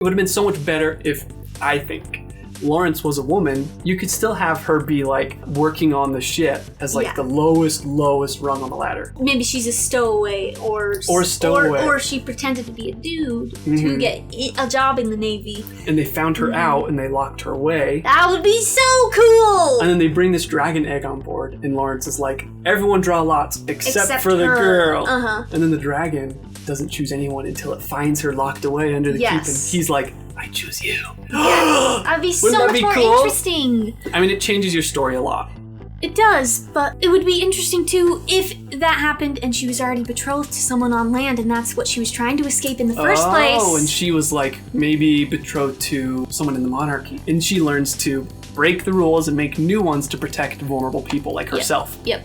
It would have been so much better if, I think, Laurence was a woman. You could still have her be like working on the ship as like the lowest rung on the ladder. Maybe she's a stowaway or she pretended to be a dude to get a job in the Navy. And they found her out and they locked her away. That would be so cool! And then they bring this dragon egg on board and Laurence is like, everyone draw lots except for the girl. And then the dragon doesn't choose anyone until it finds her locked away under the keep, and he's like, I choose you. Yes, that'd be so much more interesting. I mean, it changes your story a lot. It does, but it would be interesting too if that happened and she was already betrothed to someone on land and that's what she was trying to escape in the first place. Oh, and she was like maybe betrothed to someone in the monarchy, and she learns to break the rules and make new ones to protect vulnerable people like herself. Yep.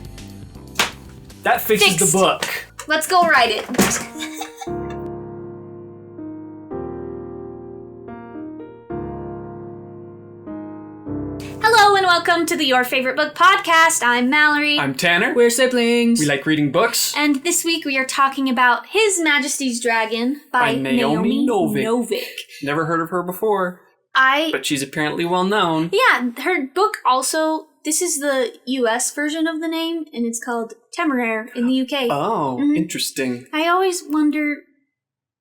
That fixes the book. Let's go write it. Hello and welcome to the Your Favorite Book podcast. I'm Mallory. I'm Tanner. We're siblings. We like reading books. And this week we are talking about His Majesty's Dragon by Naomi Novik. Never heard of her before. But she's apparently well known. Yeah, her book also, this is the US version of the name, and it's called Temeraire in the UK. Oh, interesting. I always wonder,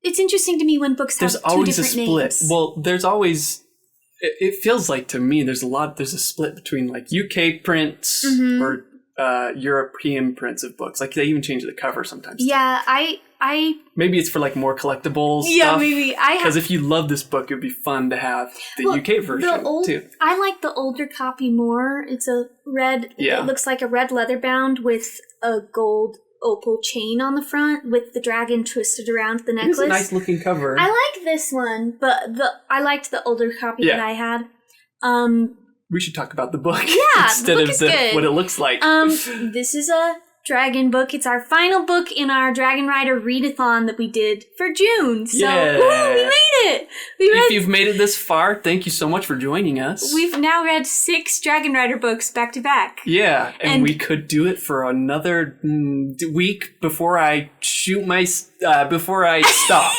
it's interesting to me when books have two different names. There's always a split. Well, there's always, it feels like to me, there's a split between like UK prints or European prints of books. Like they even change the cover sometimes. Yeah, Maybe it's for like more collectibles stuff. Yeah, maybe. Because if you love this book, it would be fun to have the UK version too. I like the older copy more. It's a red, it looks like a red leather bound with a gold opal chain on the front with the dragon twisted around the necklace. It's a nice looking cover. I like this one, but I liked the older copy that I had. We should talk about the book instead of what it looks like. This is a dragon book. It's our final book in our Dragon Rider Readathon that we did for June. So, we made it! If you've made it this far, thank you so much for joining us. We've now read 6 Dragon Rider books back to back. Yeah, and we could do it for another week before I before I stop.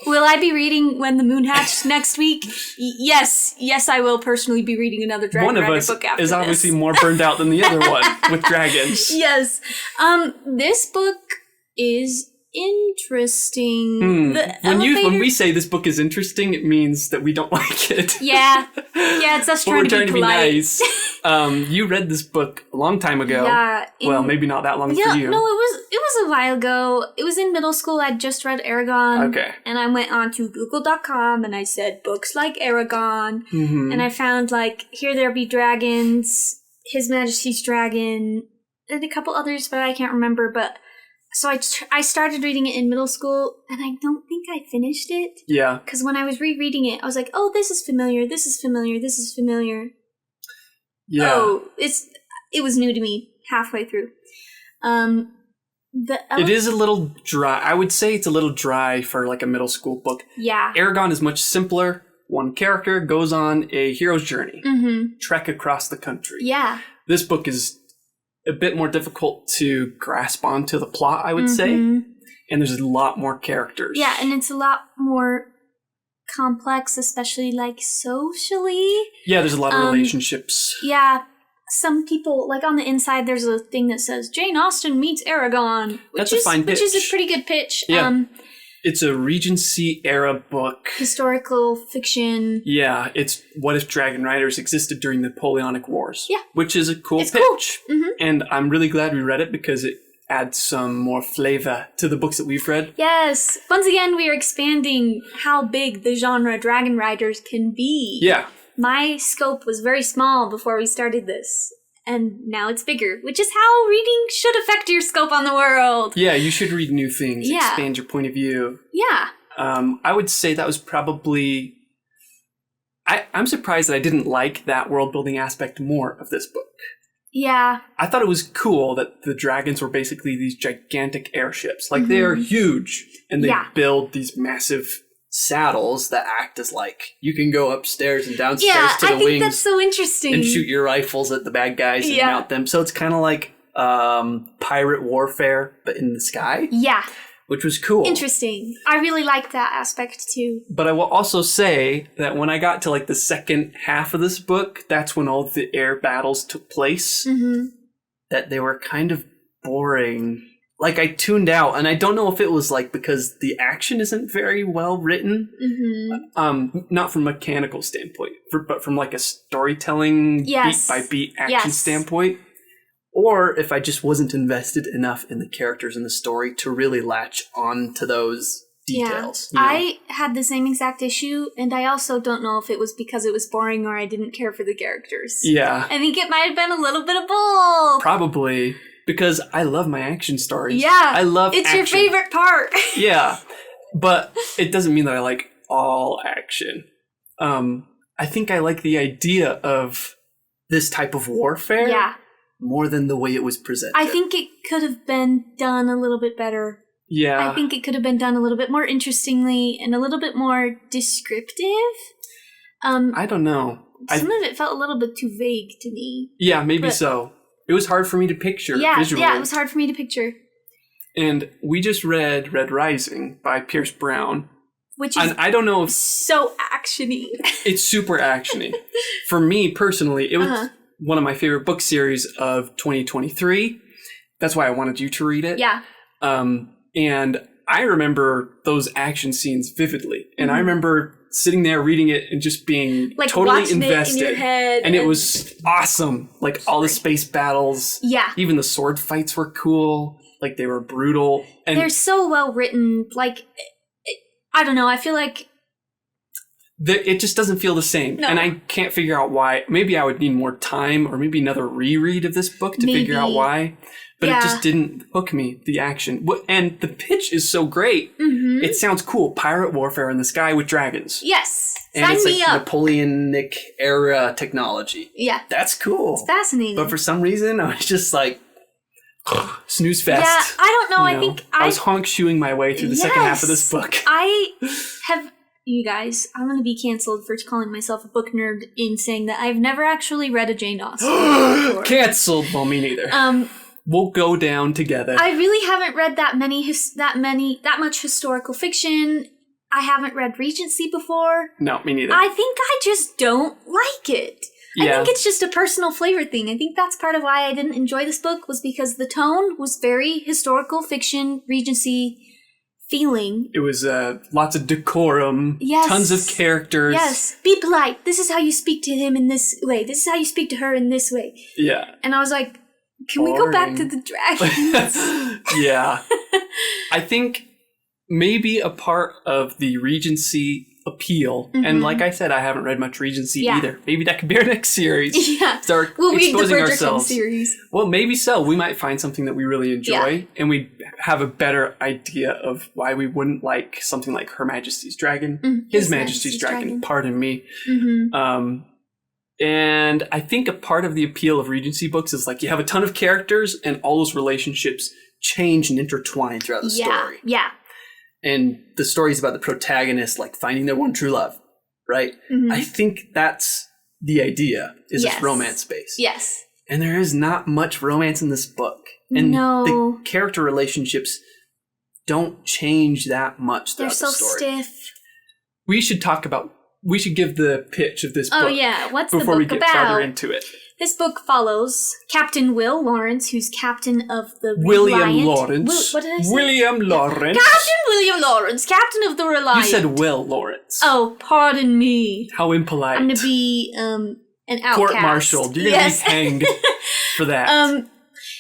Will I be reading When the Moon Hatched next week? Yes, I will personally be reading another Dragon Rider book after this. One of us is obviously more burned out than the other one with dragons. Yes. This book is interesting. When we say this book is interesting, it means that we don't like it. Yeah, it's us trying to be polite. Nice. You read this book a long time ago. Yeah. Well, maybe not that long for you. No, it was a while ago. It was in middle school. I'd just read Eragon. Okay. And I went on to Google.com and I said books like Eragon. And I found like Here There Be Dragons, His Majesty's Dragon, and a couple others, but I can't remember. But so I started reading it in middle school, and I don't think I finished it. Yeah. Because when I was rereading it, I was like, oh, this is familiar, this is familiar, this is familiar. Yeah. Oh, it was new to me halfway through. It is a little dry. I would say it's a little dry for like a middle school book. Yeah. Eragon is much simpler. One character goes on a hero's journey. Trek across the country. Yeah. This book is a bit more difficult to grasp onto the plot, I would say. And there's a lot more characters. Yeah, and it's a lot more complex, especially like socially. Yeah, there's a lot of relationships. Yeah. Some people, like on the inside, there's a thing that says Jane Austen meets Eragon. That's a fine pitch. Which is a pretty good pitch. Yeah. It's a Regency era book. Historical fiction. Yeah, it's what if Dragon Riders existed during the Napoleonic Wars. Yeah. Which is a cool pitch. Cool. And I'm really glad we read it because it adds some more flavor to the books that we've read. Yes. Once again, we are expanding how big the genre Dragon Riders can be. Yeah. My scope was very small before we started this. And now it's bigger, which is how reading should affect your scope on the world. Yeah, you should read new things, expand your point of view. Yeah. I would say that was probably... I'm surprised that I didn't like that world-building aspect more of this book. Yeah. I thought it was cool that the dragons were basically these gigantic airships. Like, they are huge, and they build these massive saddles that act as like you can go upstairs and downstairs to the wings. Yeah, I think that's so interesting. And shoot your rifles at the bad guys and mount them. So it's kind of like pirate warfare, but in the sky. Yeah. which was cool. Interesting. I really like that aspect too. But I will also say that when I got to like the second half of this book, that's when all the air battles took place. Mm-hmm. That they were kind of boring. Like, I tuned out, and I don't know if it was like because the action isn't very well written. Mm-hmm. Not from a mechanical standpoint, but from like a storytelling beat by beat action standpoint. Or if I just wasn't invested enough in the characters and the story to really latch on to those details. Yeah. I had the same exact issue, and I also don't know if it was because it was boring or I didn't care for the characters. Yeah. I think it might have been a little bit of both. Probably. Because I love my action stories. Yeah. I love it's action. Your favorite part. Yeah. But it doesn't mean that I like all action. I think I like the idea of this type of warfare. Yeah. More than the way it was presented. I think it could have been done a little bit better. Yeah. I think it could have been done a little bit more interestingly and a little bit more descriptive. I don't know. Some of it felt a little bit too vague to me. Yeah, maybe so. It was hard for me to picture visually. Yeah, it was hard for me to picture. And we just read Red Rising by Pierce Brown. Which is I don't know if so actiony. It's super actiony. For me personally, it was one of my favorite book series of 2023. That's why I wanted you to read it. Yeah. And I remember those action scenes vividly. And I remember sitting there reading it and just being like totally invested. It in your head and it was awesome. Like all the space battles. Yeah. Even the sword fights were cool. Like they were brutal. And they're so well written. Like, I don't know. I feel like it just doesn't feel the same. No. And I can't figure out why. Maybe I would need more time or maybe another reread of this book to figure out why. But it just didn't hook me, the action. And the pitch is so great. Mm-hmm. It sounds cool. Pirate warfare in the sky with dragons. Yes. And Sign it's me like up. Napoleonic era technology. Yeah. That's cool. It's fascinating. But for some reason, I was just like, snooze fest. Yeah, I don't know. I think I was honk shoeing my way through the second half of this book. I have... You guys, I'm going to be canceled for calling myself a book nerd in saying that I've never actually read a Jane Austen before. Canceled. Well, me neither. We'll go down together. I really haven't read that much historical fiction. I haven't read Regency before. No, me neither. I think I just don't like it. Yeah. I think it's just a personal flavor thing. I think that's part of why I didn't enjoy this book was because the tone was very historical fiction, Regency feeling. It was lots of decorum, tons of characters. Yes, be polite. This is how you speak to him in this way. This is how you speak to her in this way. Yeah. And I was like, can we go back to the dragons? Yeah. I think maybe a part of the Regency appeal, and like I said, I haven't read much Regency either. Maybe that could be our next series. Yeah. Start we'll read the exposing Bridgerton ourselves. series. Well, maybe so. We might find something that we really enjoy, and we have a better idea of why we wouldn't like something like Her Majesty's Dragon, His Majesty's Dragon. Pardon me. Mm-hmm. And I think a part of the appeal of Regency books is like you have a ton of characters, and all those relationships change and intertwine throughout the story. Yeah. And the story's about the protagonist like finding their one true love, right? Mm-hmm. I think that's the idea, is this romance space. Yes. And there is not much romance in this book. And the character relationships don't change that much throughout the story. They're so stiff. We should give the pitch of this book. Oh yeah, what's the book before we get about? farther into it. This book follows Captain Will Laurence, who's captain of the William Reliant. Lawrence. What did I say? William Lawrence. Captain William Lawrence, captain of the Reliant. You said Will Lawrence. Oh, pardon me. How impolite. I'm going to be an outcast. Court-martialed. You're going to be hanged for that.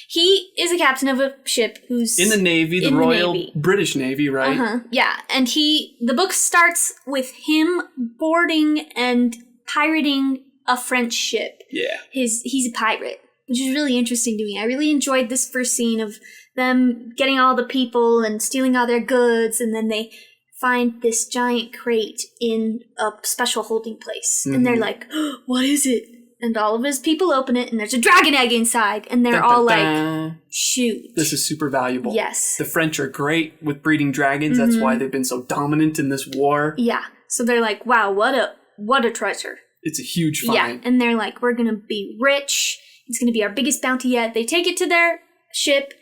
He is a captain of a ship who's... in the Navy, the Royal British Navy, right? Uh-huh, yeah. And the book starts with him boarding and pirating a French ship. Yeah. He's a pirate, which is really interesting to me. I really enjoyed this first scene of them getting all the people and stealing all their goods, and then they find this giant crate in a special holding place. Mm-hmm. And they're like, oh, what is it? And all of his people open it, and there's a dragon egg inside. And they're all like, shoot. This is super valuable. Yes. The French are great with breeding dragons. Mm-hmm. That's why they've been so dominant in this war. Yeah. So they're like, wow, what a treasure. It's a huge find. Yeah. And they're like, we're going to be rich. It's going to be our biggest bounty yet. They take it to their ship,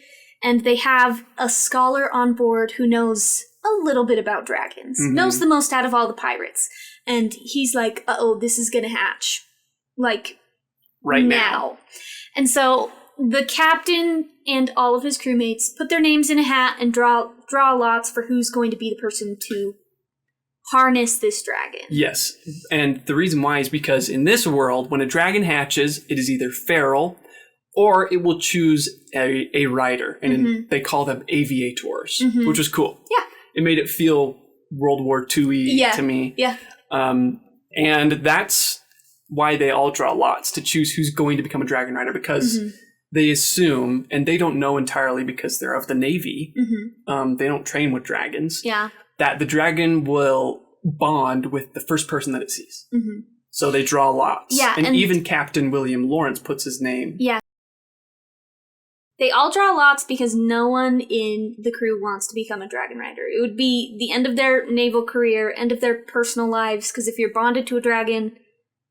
And they have a scholar on board who knows a little bit about dragons, knows the most out of all the pirates. And he's like, uh-oh, this is going to hatch. Like, right now. And so the captain and all of his crewmates put their names in a hat and draw lots for who's going to be the person to harness this dragon. Yes. And the reason why is because in this world, when a dragon hatches, it is either feral or it will choose a rider. And they call them aviators, which was cool. Yeah. It made it feel World War II-y to me. Yeah. And that's why they all draw lots to choose who's going to become a dragon rider, because they assume, and they don't know entirely because they're of the Navy, they don't train with dragons, that the dragon will bond with the first person that it sees. So they draw lots. Yeah, and even Captain William Laurence puts his name. Yeah. They all draw lots because no one in the crew wants to become a dragon rider. It would be the end of their naval career, end of their personal lives, because if you're bonded to a dragon,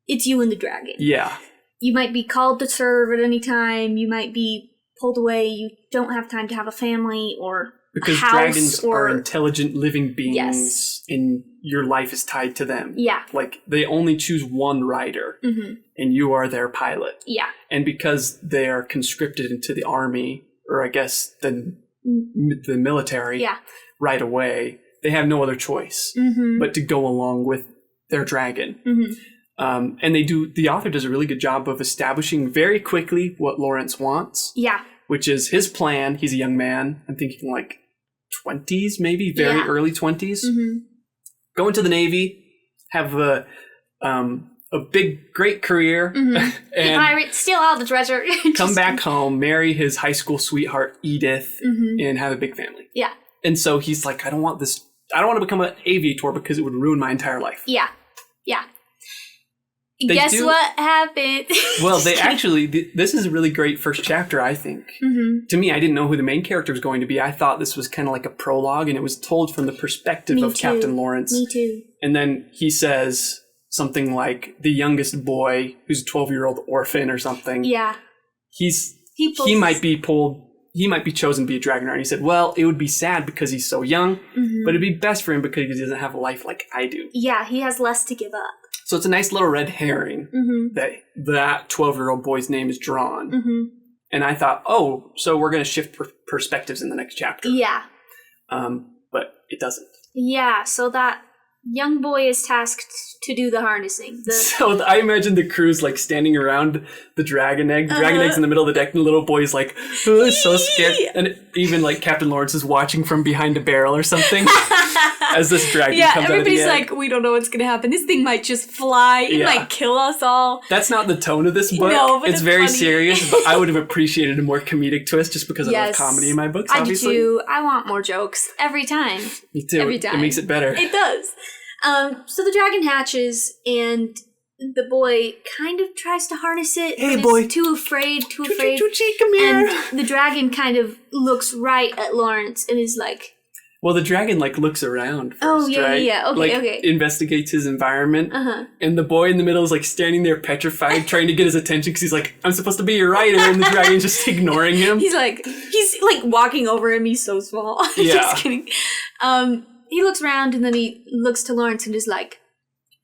it's you and the dragon. Yeah. You might be called to serve at any time. You might be pulled away. You don't have time to have a family or because a house. Dragons are intelligent living beings, and your life is tied to them. Yeah. Like, they only choose one rider, and you are their pilot. Yeah. And because they are conscripted into the army, or I guess the military, right away, they have no other choice but to go along with their dragon. And the author does a really good job of establishing very quickly what Laurence wants. Yeah. Which is his plan. He's a young man. I'm thinking like 20s, maybe very early 20s. Go into the Navy, have a big, great career. And pirate, steal all the treasure. Come back home, marry his high school sweetheart, Edith, and have a big family. Yeah. And so he's like, I don't want to become an aviator because it would ruin my entire life. Yeah. Yeah. Guess what happened? Well, this is a really great first chapter, I think. To me, I didn't know who the main character was going to be. I thought this was kind of like a prologue, and it was told from the perspective of Captain Laurence. Me too. And then he says something like the youngest boy, who's a 12-year-old orphan or something. Yeah. He might be chosen to be a dragon rider. He said, well, it would be sad because he's so young, but it'd be best for him because he doesn't have a life like I do. Yeah, he has less to give up. So it's a nice little red herring that 12-year-old boy's name is drawn. And I thought, so we're going to shift perspectives in the next chapter. Yeah. But it doesn't. Yeah, so that young boy is tasked to do the harnessing. So I imagine the crew's like standing around the dragon egg. The dragon egg's in the middle of the deck, and the little boy's like, oh, so scared. And even like Captain Laurence is watching from behind a barrel or something as this dragon comes out of the egg. Yeah, everybody's like, we don't know what's going to happen. This thing might just fly. It might kill us all. That's not the tone of this book. No, but it's very funny. Serious, but I would have appreciated a more comedic twist just because I love comedy in my books, obviously. I do too. I want more jokes every time. Me too. Every time. It makes it better. It does. So the dragon hatches, and the boy kind of tries to harness it. Hey, boy. Too afraid. Come here. And the dragon kind of looks right at Laurence and is like... Well, the dragon, like, looks around first, right? Yeah. Okay, investigates his environment. And the boy in the middle is, like, standing there petrified, trying to get his attention because he's like, I'm supposed to be your rider, and the dragon's just ignoring him. He's like walking over him. He's so small. Yeah. Just kidding. He looks around, and then he looks to Laurence and is like,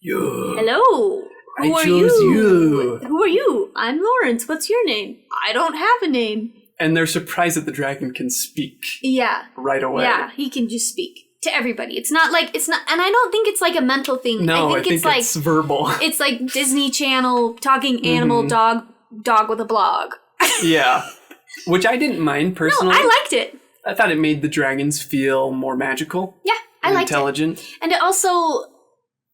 hello. Who are you? Who are you? I'm Laurence. What's your name? I don't have a name. And they're surprised that the dragon can speak. Yeah. Right away. Yeah, he can just speak to everybody. It's not, and I don't think it's like a mental thing. No, I think it's verbal. It's like Disney Channel, talking animal, dog with a blog. Yeah. Which I didn't mind personally. No, I liked it. I thought it made the dragons feel more magical. Yeah, I liked intelligent. It. And it also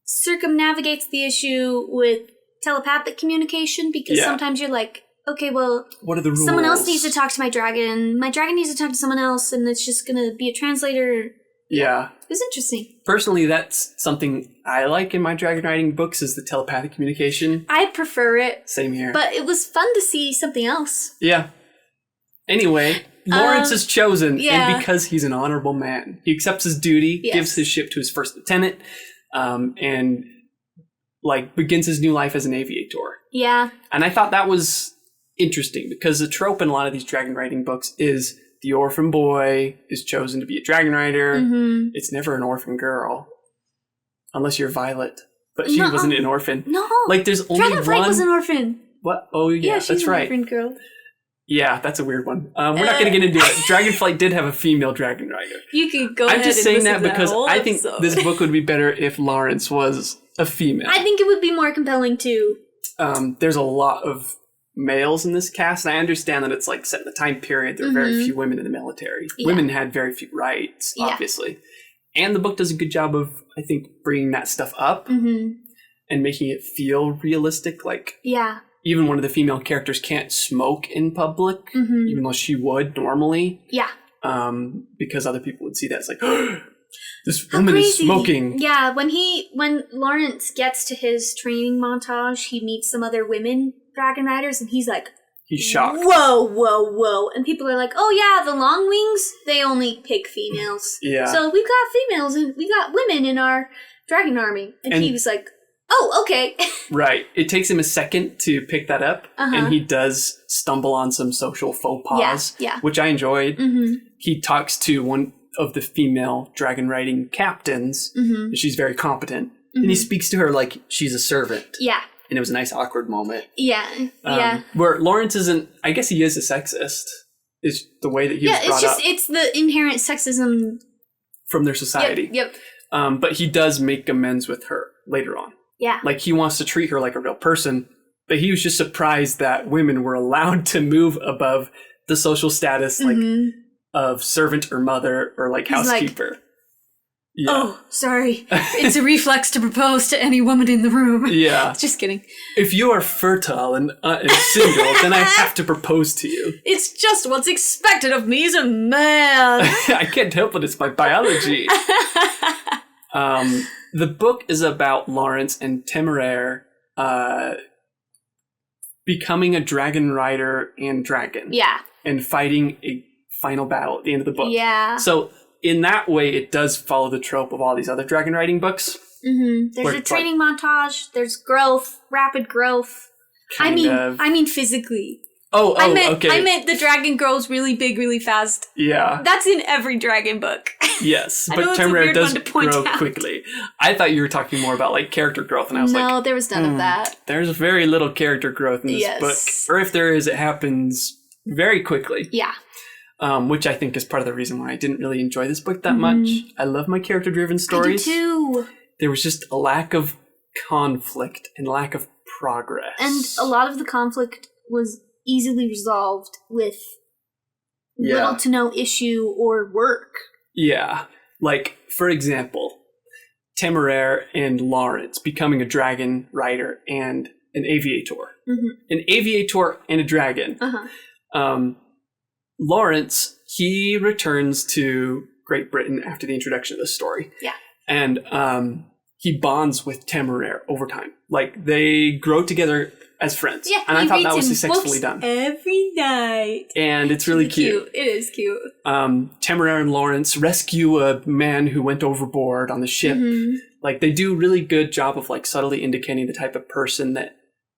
circumnavigates the issue with telepathic communication because sometimes you're like, okay, well, what are the rules? Someone else needs to talk to my dragon. My dragon needs to talk to someone else, and it's just going to be a translator. Yeah. It was interesting. Personally, that's something I like in my dragon riding books is the telepathic communication. I prefer it. Same here. But it was fun to see something else. Yeah. Anyway, Laurence is chosen, and because he's an honorable man, he accepts his duty, gives his ship to his first lieutenant, and begins his new life as an aviator. Yeah. And I thought that was interesting because the trope in a lot of these dragon riding books is the orphan boy is chosen to be a dragon rider. Mm-hmm. It's never an orphan girl. Unless you're Violet. But she wasn't an orphan. No. Like, there's only Dragonflight was an orphan. What? Oh, yeah, she's that's an right. orphan girl. Yeah, that's a weird one. We're not going to get into it. Dragonflight did have a female dragon rider. You could go ahead I'm just and saying listen that to because whole I think episode. this book would be better if Laurence was a female. I think it would be more compelling, too. There's a lot of males in this cast, and I understand that it's like set in the time period. There were very few women in the military. Yeah. Women had very few rights, obviously. And the book does a good job of, I think, bringing that stuff up and making it feel realistic. Like, even one of the female characters can't smoke in public, even though she would normally. Yeah. Because other people would see that. It's like, this woman is smoking. Yeah, when Laurence gets to his training montage, he meets some other women dragon riders, and he's like, he's shocked. Whoa. And people are like, oh yeah, the long wings, they only pick females. Yeah. So we've got females and we got women in our dragon army. And he was like, oh, okay. Right. It takes him a second to pick that up, and he does stumble on some social faux pas, which I enjoyed. He talks to one of the female dragon riding captains, and she's very competent, and he speaks to her like she's a servant. Yeah. And it was a nice awkward moment. Yeah. Where Laurence isn't, I guess he is a sexist, is the way that he was brought up. It's the inherent sexism from their society. Yep. But he does make amends with her later on. Yeah. Like, he wants to treat her like a real person, but he was just surprised that women were allowed to move above the social status, like, of servant or mother or, like, housekeeper. Yeah. Oh, sorry. It's a reflex to propose to any woman in the room. Yeah. Just kidding. If you are fertile and single, then I have to propose to you. It's just what's expected of me as a man. I can't help it. It's my biology. The book is about Laurence and Temeraire becoming a dragon rider and dragon. Yeah. And fighting a final battle at the end of the book. Yeah. So in that way, it does follow the trope of all these other dragon riding books. There's a training montage. There's growth, rapid growth. I mean physically. Okay. I meant the dragon grows really big, really fast. Yeah. That's in every dragon book. Yes, but Temeraire does grow quickly. I thought you were talking more about, like, character growth, and I was like... No, there was none of that. There's very little character growth in this book. Or if there is, it happens very quickly. Yeah. Which I think is part of the reason why I didn't really enjoy this book that much. I love my character-driven stories. I do too. There was just a lack of conflict and lack of progress. And a lot of the conflict was easily resolved with little to no issue or work. Yeah. Like, for example, Temeraire and Laurence becoming a dragon rider and an aviator. An aviator and a dragon. Laurence, he returns to Great Britain after the introduction of the story. Yeah. And he bonds with Temeraire over time. Like, they grow together as friends. Yeah, and I thought that was successfully done. Every night. And it's really cute. It is cute. Temeraire and Laurence rescue a man who went overboard on the ship. Like, they do a really good job of, like, subtly indicating the type of person that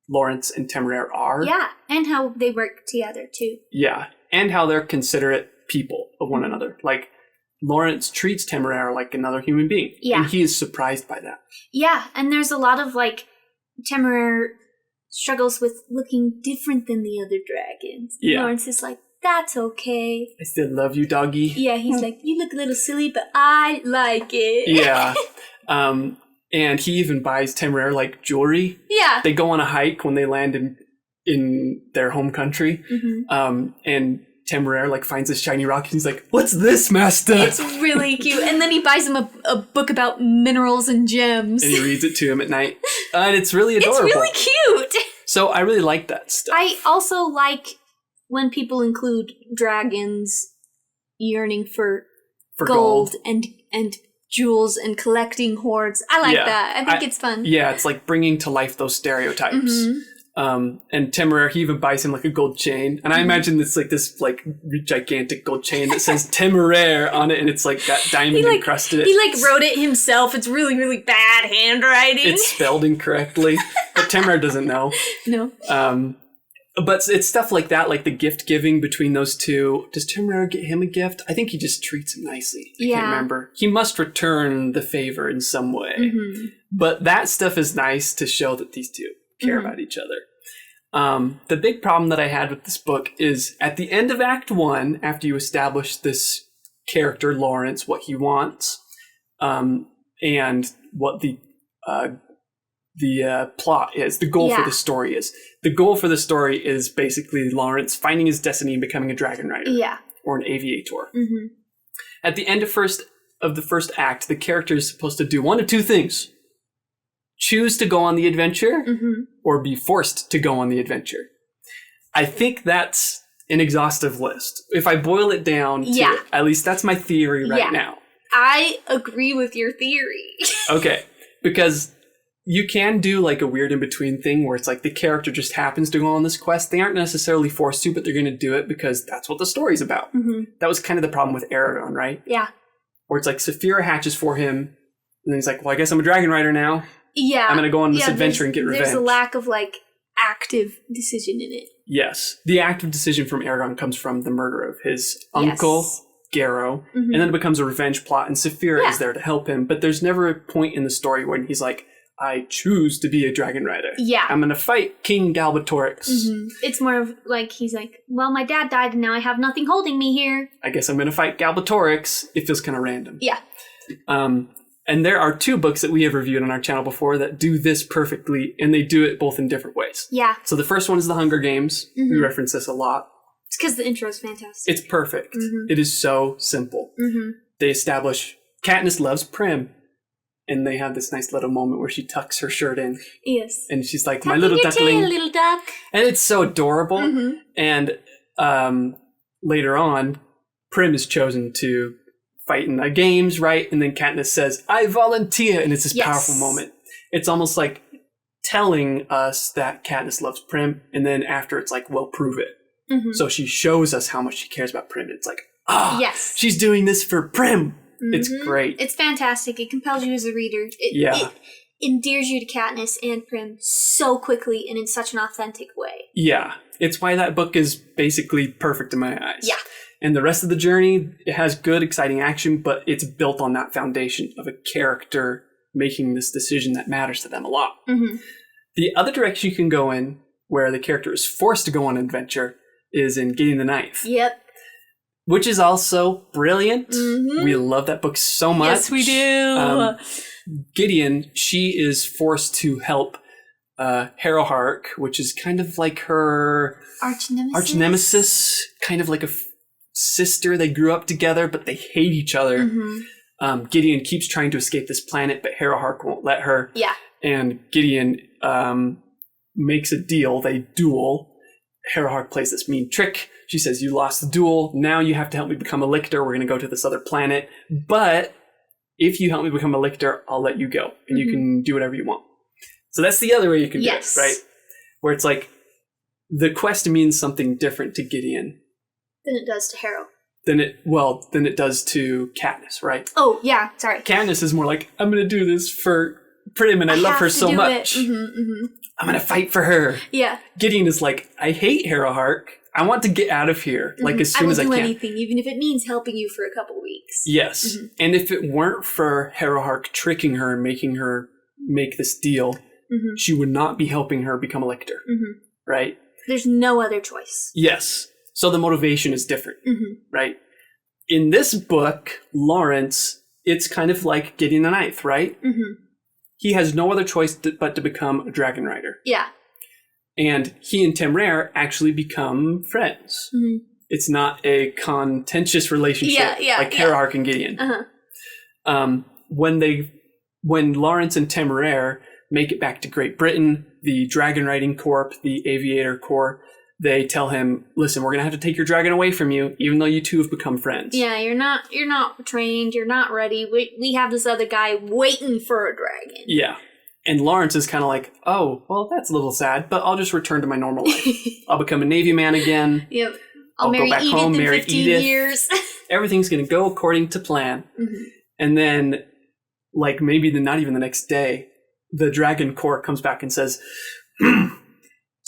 Laurence and Temeraire are. Yeah, and how they work together, too. Yeah, and how they're considerate people of one another. Like, Laurence treats Temeraire like another human being. Yeah. And he is surprised by that. Yeah, and there's a lot of, like, Temeraire struggles with looking different than the other dragons. Yeah. Laurence is like, that's okay. I still love you, doggy. Yeah, he's like, you look a little silly, but I like it. Yeah. And he even buys Temeraire, like, jewelry. Yeah. They go on a hike when they land in their home country. And Temeraire, like, finds this shiny rock and he's like, what's this, master? It's really cute. And then he buys him a book about minerals and gems. And he reads it to him at night. And it's really adorable. It's really cute. So I really like that stuff. I also like when people include dragons yearning for gold and jewels and collecting hoards. I like that. I think it's fun. Yeah, it's like bringing to life those stereotypes. And Temeraire, he even buys him, like, a gold chain. And I imagine it's like this, like, gigantic gold chain that says Temeraire on it, and it's like got diamond encrusted. He, like, wrote it himself. It's really, really bad handwriting. It's spelled incorrectly. But Temeraire doesn't know. No. But it's stuff like that, like the gift giving between those two. Does Temeraire get him a gift? I think he just treats him nicely. I can't remember. He must return the favor in some way. Mm-hmm. But that stuff is nice to show that these two care about each other. The big problem that I had with this book is at the end of Act 1, after you establish this character, Laurence, what he wants, and what the plot is, the goal for the story is. The goal for the story is basically Laurence finding his destiny and becoming a Dragon Rider. Yeah. Or an Aviator. Mm-hmm. At the end of the first act, the character is supposed to do one of two things. Choose to go on the adventure or be forced to go on the adventure. I think that's an exhaustive list. If I boil it down to at least that's my theory right now. I agree with your theory. Okay. Because you can do like a weird in-between thing where it's like the character just happens to go on this quest. They aren't necessarily forced to, but they're going to do it because that's what the story's about. Mm-hmm. That was kind of the problem with Eragon, right? Yeah. Where it's like Saphira hatches for him, and then he's like, well, I guess I'm a Dragon Rider now. Yeah. I'm going to go on this adventure and get revenge. There's a lack of like active decision in it. Yes. The active decision from Eragon comes from the murder of his uncle, Yarros, and then it becomes a revenge plot, and Saphira is there to help him, but there's never a point in the story when he's like, I choose to be a Dragon Rider. Yeah. I'm going to fight King Galbatorix. Mm-hmm. It's more of like, he's like, well, my dad died and now I have nothing holding me here. I guess I'm going to fight Galbatorix. It feels kind of random. Yeah. And there are 2 books that we have reviewed on our channel before that do this perfectly, and they do it both in different ways. Yeah. So the first one is The Hunger Games. Mm-hmm. We reference this a lot. It's because the intro is fantastic. It's perfect. Mm-hmm. It is so simple. Mm-hmm. They establish Katniss loves Prim. And they have this nice little moment where she tucks her shirt in. Yes. And she's like, my little duckling. Tail, little duck. And it's so adorable. Mm-hmm. And later on, Prim is chosen to fight in the games, right? And then Katniss says, I volunteer. And it's this powerful moment. It's almost like telling us that Katniss loves Prim. And then after, it's like, well, prove it. Mm-hmm. So she shows us how much she cares about Prim. It's like, she's doing this for Prim. Mm-hmm. It's great. It's fantastic. It compels you as a reader. It endears you to Katniss and Prim so quickly and in such an authentic way. Yeah. It's why that book is basically perfect in my eyes. Yeah. And the rest of the journey, it has good, exciting action, but it's built on that foundation of a character making this decision that matters to them a lot. Mm-hmm. The other direction you can go in, where the character is forced to go on an adventure, is in Getting the Knife. Yep. Which is also brilliant. Mm-hmm. We love that book so much. Yes, we do. Gideon, she is forced to help Harrowhark, which is kind of like her arch nemesis, kind of like a sister. They grew up together, but they hate each other. Mm-hmm. Gideon keeps trying to escape this planet, but Harrowhark won't let her. Yeah. And Gideon makes a deal. They duel. Harrowhark plays this mean trick. She says, you lost the duel. Now you have to help me become a lictor. We're going to go to this other planet. But if you help me become a lictor, I'll let you go. And you can do whatever you want. So that's the other way you can do it, right? Where it's like, the quest means something different to Gideon than it does to Harrow. Than it does to Katniss, right? Oh, yeah. Sorry. Katniss is more like, I'm going to do this for Prim, and I love her so much. Mm-hmm, mm-hmm. I'm going to fight for her. Yeah. Gideon is like, I hate Harrowhark. I want to get out of here, like as soon as I can. I will do anything, even if it means helping you for a couple weeks. Yes. Mm-hmm. And if it weren't for Harrowhark tricking her and making her make this deal, she would not be helping her become a lictor. Mm-hmm. Right? There's no other choice. Yes. So the motivation is different. Mm-hmm. Right? In this book, Laurence, it's kind of like Getting the Knife, right? Mm-hmm. He has no other choice but to become a Dragon Rider. Yeah. And he and Temeraire actually become friends. Mm-hmm. It's not a contentious relationship like Harrowhark and Gideon. Uh-huh. When Laurence and Temeraire make it back to Great Britain, the Dragon Riding Corps, the Aviator Corps, they tell him, listen, we're going to have to take your dragon away from you, even though you two have become friends. Yeah, you're not trained, you're not ready. We have this other guy waiting for a dragon. Yeah. And Laurence is kind of like, oh, well, that's a little sad, but I'll just return to my normal life. I'll become a Navy man again. Yep. I'll go back home, marry 15 years. Everything's going to go according to plan. Mm-hmm. And then, like, maybe not even the next day, the Dragon Corps comes back and says,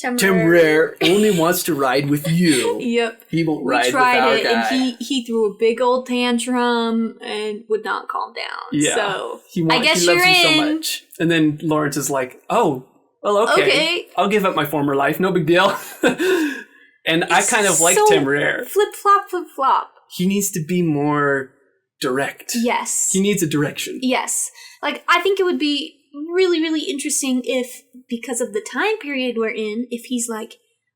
Temeraire only wants to ride with you. Yep. He won't ride with our guy. And he threw a big old tantrum and would not calm down. Yeah. So I guess he loves you so much. And then Laurence is like, oh, well, okay. I'll give up my former life. No big deal. And I kind of like Temeraire. Flip-flop. He needs to be more direct. Yes. He needs a direction. Yes. Like, I think it would be really, really interesting if, because of the time period we're in, if he's like,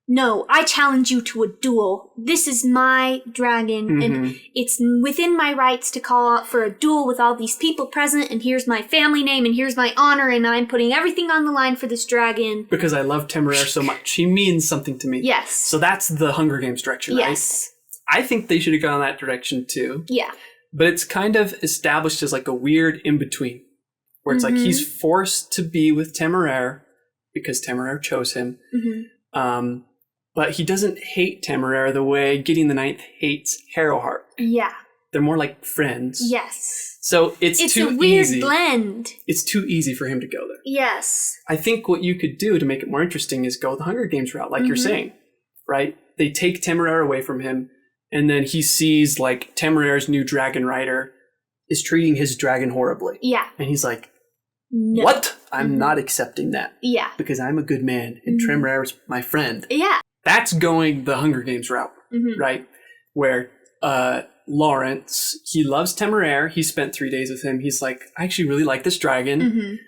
no, I challenge you to a duel. This is my dragon, and it's within my rights to call out for a duel with all these people present, and here's my family name, and here's my honor, and I'm putting everything on the line for this dragon. Because I love Temeraire so much. He means something to me. Yes. So that's the Hunger Games direction, right? Yes. I think they should have gone that direction, too. Yeah. But it's kind of established as like a weird in-between, where it's like he's forced to be with Temeraire because Temeraire chose him. But he doesn't hate Temeraire the way Gideon the Ninth hates Harrowheart. Yeah. They're more like friends. Yes. So it's too easy. It's a weird blend. It's too easy for him to go there. Yes. I think what you could do to make it more interesting is go the Hunger Games route, like you're saying, right? They take Temeraire away from him, and then he sees like Temeraire's new Dragon Rider is treating his dragon horribly. Yeah. And he's like, no. What? I'm not accepting that. Yeah. Because I'm a good man, and Temeraire's my friend. Yeah. That's going the Hunger Games route, right? Where Laurence, he loves Temeraire. He spent 3 days with him. He's like, I actually really like this dragon.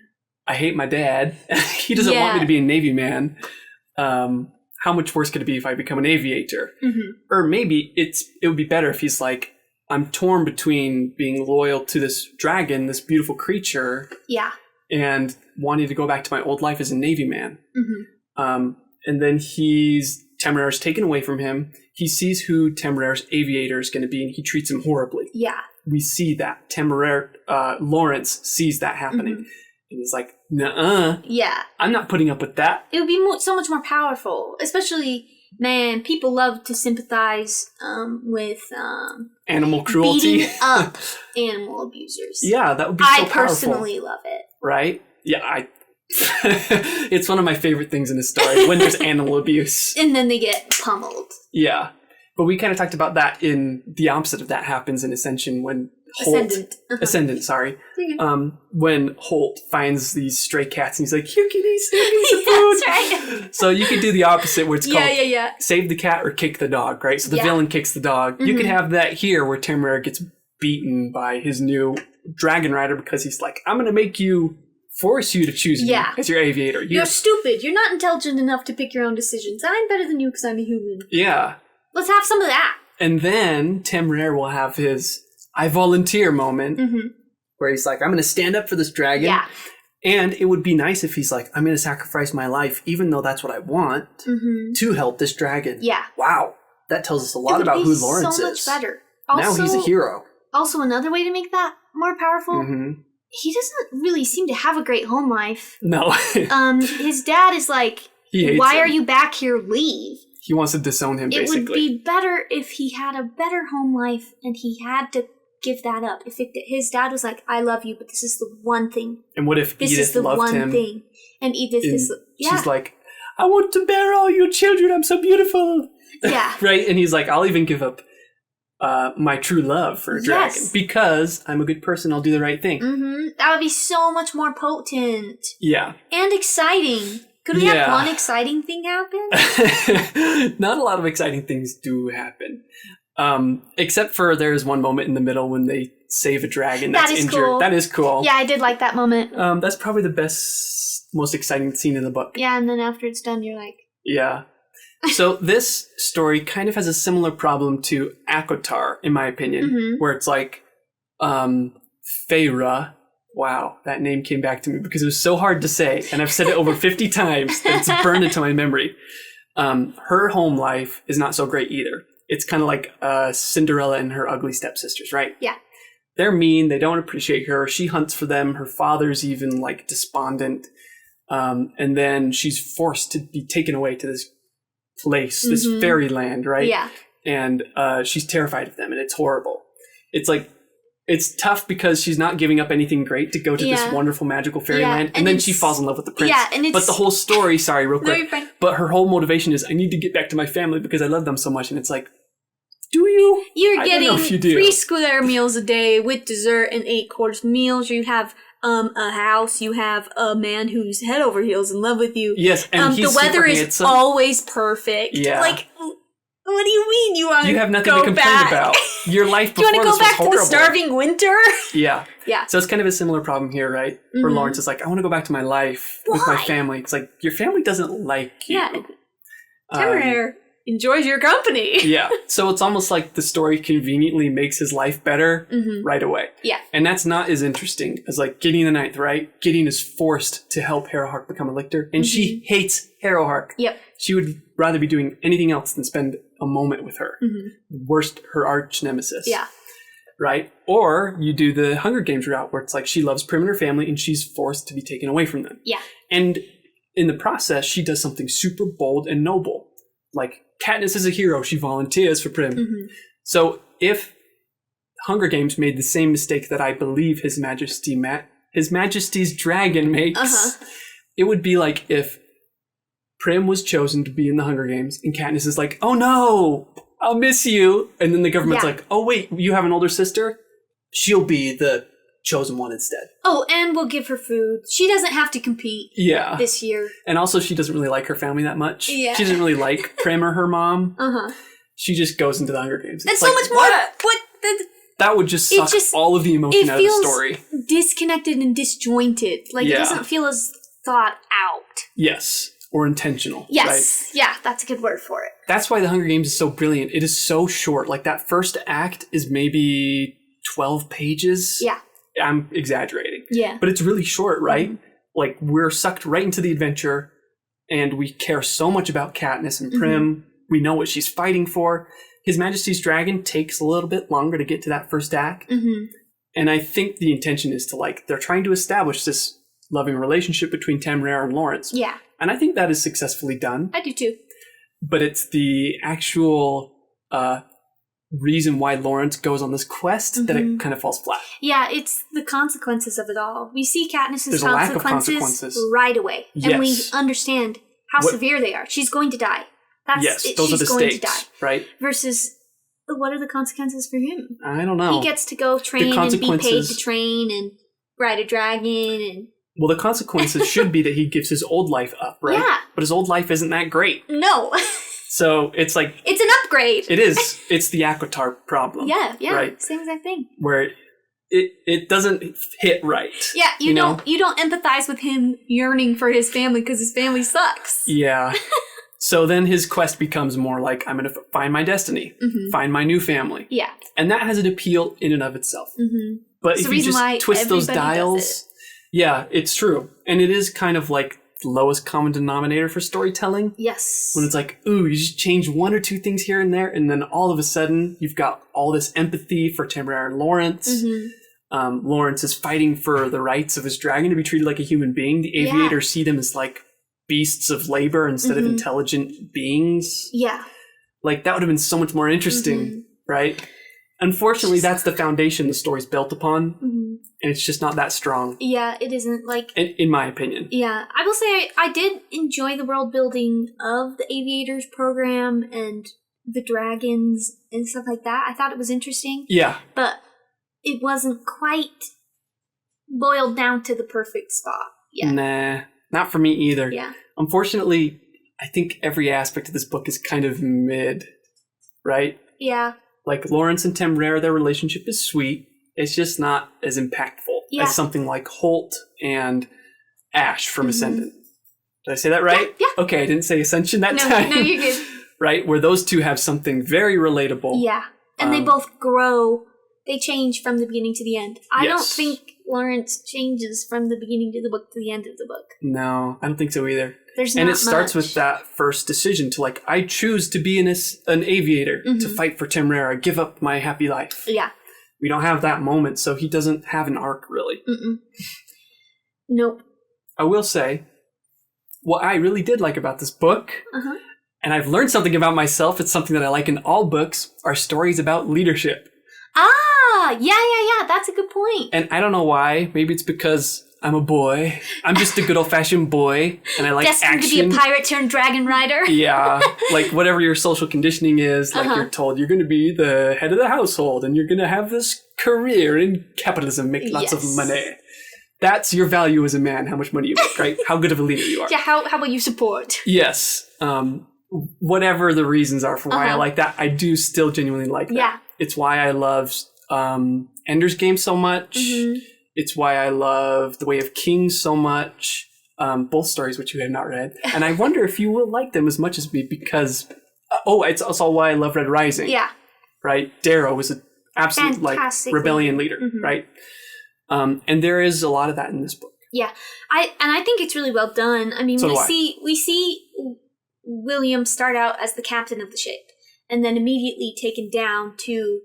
I hate my dad. He doesn't want me to be a Navy man. How much worse could it be if I become an aviator? Or maybe it would be better if he's like, I'm torn between being loyal to this dragon, this beautiful creature, and wanting to go back to my old life as a Navy man. And then Temeraire's taken away from him. He sees who Temeraire's aviator is going to be, and he treats him horribly. Yeah. We see that. Laurence sees that happening. And he's like, nuh-uh. Yeah. I'm not putting up with that. It would be so much more powerful. Especially, man, people love to sympathize with animal cruelty. Beating up animal abusers. Yeah, that would be so powerful. I personally love it. Right? Yeah, it's one of my favorite things in a story when there's animal abuse. And then they get pummeled. Yeah. But we kind of talked about that in the opposite of that happens in Ascension when Ascendant, sorry. When Holt finds these stray cats and he's like, here kitties, give me some food. That's right. So you could do the opposite where it's called save the cat or kick the dog, right? So the villain kicks the dog. You could have that here where Temeraire gets beaten by his new Dragon Rider because he's like, I'm going to force you to choose me as your aviator. You're stupid. You're not intelligent enough to pick your own decisions. I'm better than you because I'm a human. Yeah. Let's have some of that. And then Temeraire will have his I volunteer moment where he's like, I'm going to stand up for this dragon. Yeah. And it would be nice if he's like, I'm going to sacrifice my life, even though that's what I want, to help this dragon. Yeah. Wow. That tells us a lot about who Laurence is. So much better. Also, now he's a hero. Also, another way to make that more powerful, he doesn't really seem to have a great home life. No. His dad is like, why are you back here? Leave. He wants to disown him, basically. It would be better if he had a better home life and he had to give that up. If his dad was like, I love you, but this is the one thing. And what if Edith loved him? Thing. And Edith is... She's like, I want to bear all your children. I'm so beautiful. Yeah. Right? And he's like, I'll even give up my true love for a dragon. Because I'm a good person. I'll do the right thing. That would be so much more potent. Yeah. And exciting. Could we have one exciting thing happen? Not a lot of exciting things do happen. Except for there's one moment in the middle when they save a dragon that's injured. Cool. That is cool. Yeah, I did like that moment. That's probably the best, most exciting scene in the book. Yeah, and then after it's done, you're like... Yeah. So this story kind of has a similar problem to ACOTAR, in my opinion, where it's like Feyre. Wow, that name came back to me because it was so hard to say, and I've said it over 50 times that it's burned into my memory. Her home life is not so great either. It's kind of like Cinderella and her ugly stepsisters, right? Yeah. They're mean. They don't appreciate her. She hunts for them. Her father's even like despondent. And then she's forced to be taken away to this place, this fairyland, right? Yeah. And she's terrified of them, and it's horrible. It's like it's tough because she's not giving up anything great to go to this wonderful magical fairyland, and then she falls in love with the prince. Yeah, and but the whole story, sorry, real quick, but her whole motivation is, I need to get back to my family because I love them so much, and it's like, do you? You're getting 3 square meals a day with dessert and 8-course meals. You have a house. You have a man who's head over heels in love with you. Yes, and he's the weather super is handsome. Always perfect. Yeah. Like, what do you mean you want to go back? You have nothing to complain about. Your life before this was horrible. Do you want to go back to the starving winter? Yeah. Yeah. So it's kind of a similar problem here, right? Where Laurence is like, I want to go back to my life with my family. It's like, your family doesn't like you. Yeah. Temeraire enjoys your company. Yeah. So it's almost like the story conveniently makes his life better right away. Yeah. And that's not as interesting as like Gideon the Ninth, right? Gideon is forced to help Harrowhark become a lictor, and she hates Harrowhark. Yep. She would rather be doing anything else than spend a moment with her. Worst, her arch nemesis. Yeah. Right? Or you do the Hunger Games route where it's like she loves Prim and her family and she's forced to be taken away from them. Yeah. And in the process, she does something super bold and noble. Like, Katniss is a hero. She volunteers for Prim. So if Hunger Games made the same mistake that I believe His Majesty's Dragon makes, it would be like if Prim was chosen to be in the Hunger Games and Katniss is like, oh no, I'll miss you. And then the government's like, oh wait, you have an older sister? She'll be the chosen one instead. Oh, and we'll give her food. She doesn't have to compete this year. And also she doesn't really like her family that much. Yeah. She doesn't really like Prim or her mom. She just goes into the Hunger Games. It's so much more. That would just suck all of the emotion out of the story. It feels disconnected and disjointed. Like, it doesn't feel as thought out. Yes. Or intentional. Yes. Right? Yeah, that's a good word for it. That's why the Hunger Games is so brilliant. It is so short. Like, that first act is maybe 12 pages. Yeah. I'm exaggerating. Yeah. But it's really short, right? Like, we're sucked right into the adventure, and we care so much about Katniss and Prim. We know what she's fighting for. His Majesty's Dragon takes a little bit longer to get to that first act. And I think the intention is to, like, they're trying to establish this loving relationship between Temeraire and Laurence. Yeah. And I think that is successfully done. I do too. But it's the actual reason why Laurence goes on this quest that it kind of falls flat. Yeah, it's the consequences of it all. We see Katniss's There's a lack of consequences right away. Yes. And we understand how severe they are. She's going to die. Those are the stakes, right? Versus, what are the consequences for him? I don't know. He gets to go train and be paid to train and ride a dragon and... Well, the consequences should be that he gives his old life up, right? Yeah. But his old life isn't that great. No. So it's like... It's an upgrade. It is. It's the Aquatar problem. Yeah. Right? Same exact thing. Where it doesn't hit right. Yeah, you don't empathize with him yearning for his family because his family sucks. Yeah. So then his quest becomes more like, I'm going to find my destiny, find my new family. Yeah. And that has an appeal in and of itself. But if you just twist those dials... Yeah, it's true. And it is kind of like the lowest common denominator for storytelling. Yes. When it's like, ooh, you just change one or two things here and there, and then all of a sudden you've got all this empathy for Temeraire and Laurence. Laurence is fighting for the rights of his dragon to be treated like a human being. The Aviators see them as like beasts of labor instead of intelligent beings. Yeah. Like, that would have been so much more interesting, right? Unfortunately, that's the foundation the story's built upon, and it's just not that strong. Yeah, it isn't, like... In my opinion. Yeah. I will say I did enjoy the world building of the Aviators program and the dragons and stuff like that. I thought it was interesting. Yeah. But it wasn't quite boiled down to the perfect spot yet. Nah, not for me either. Yeah. Unfortunately, I think every aspect of this book is kind of mid, right? Yeah. Like, Laurence and Temeraire, their relationship is sweet. It's just not as impactful as something like Holt and Ash from Ascendant. Did I say that right? Yeah. Okay, I didn't say Ascension that time. No, you're good. Right? Where those two have something very relatable. Yeah. And they both grow. They change from the beginning to the end. I don't think Laurence changes from the beginning to the book to the end of the book. No, I don't think so either. There's and not it starts much. with that first decision to, like, I choose to be an aviator to fight for Temeraire. I give up my happy life. Yeah. We don't have that moment, so he doesn't have an arc, really. Nope. I will say, what I really did like about this book, and I've learned something about myself, it's something that I like in all books, are stories about leadership. Yeah. That's a good point. And I don't know why. Maybe it's because I'm a boy. I'm just a good old-fashioned boy, and I like Destined action. to be a pirate turned dragon rider. Yeah, like whatever your social conditioning is, like you're told you're going to be the head of the household, and you're going to have this career in capitalism, make lots of money. That's your value as a man, how much money you make, right? How good of a leader you are. Yeah, how about you support? Yes. Whatever the reasons are for why I like that, I do still genuinely like that. Yeah. It's why I love Ender's Game so much. Mm-hmm. It's why I love The Way of Kings so much. Both stories which you have not read. And I wonder if you will like them as much as me because... it's also why I love Red Rising. Yeah. Right? Darrow was an absolute rebellion leader, right? And there is a lot of that in this book. Yeah. I think it's really well done. I mean, we see William start out as the captain of the ship and then immediately taken down to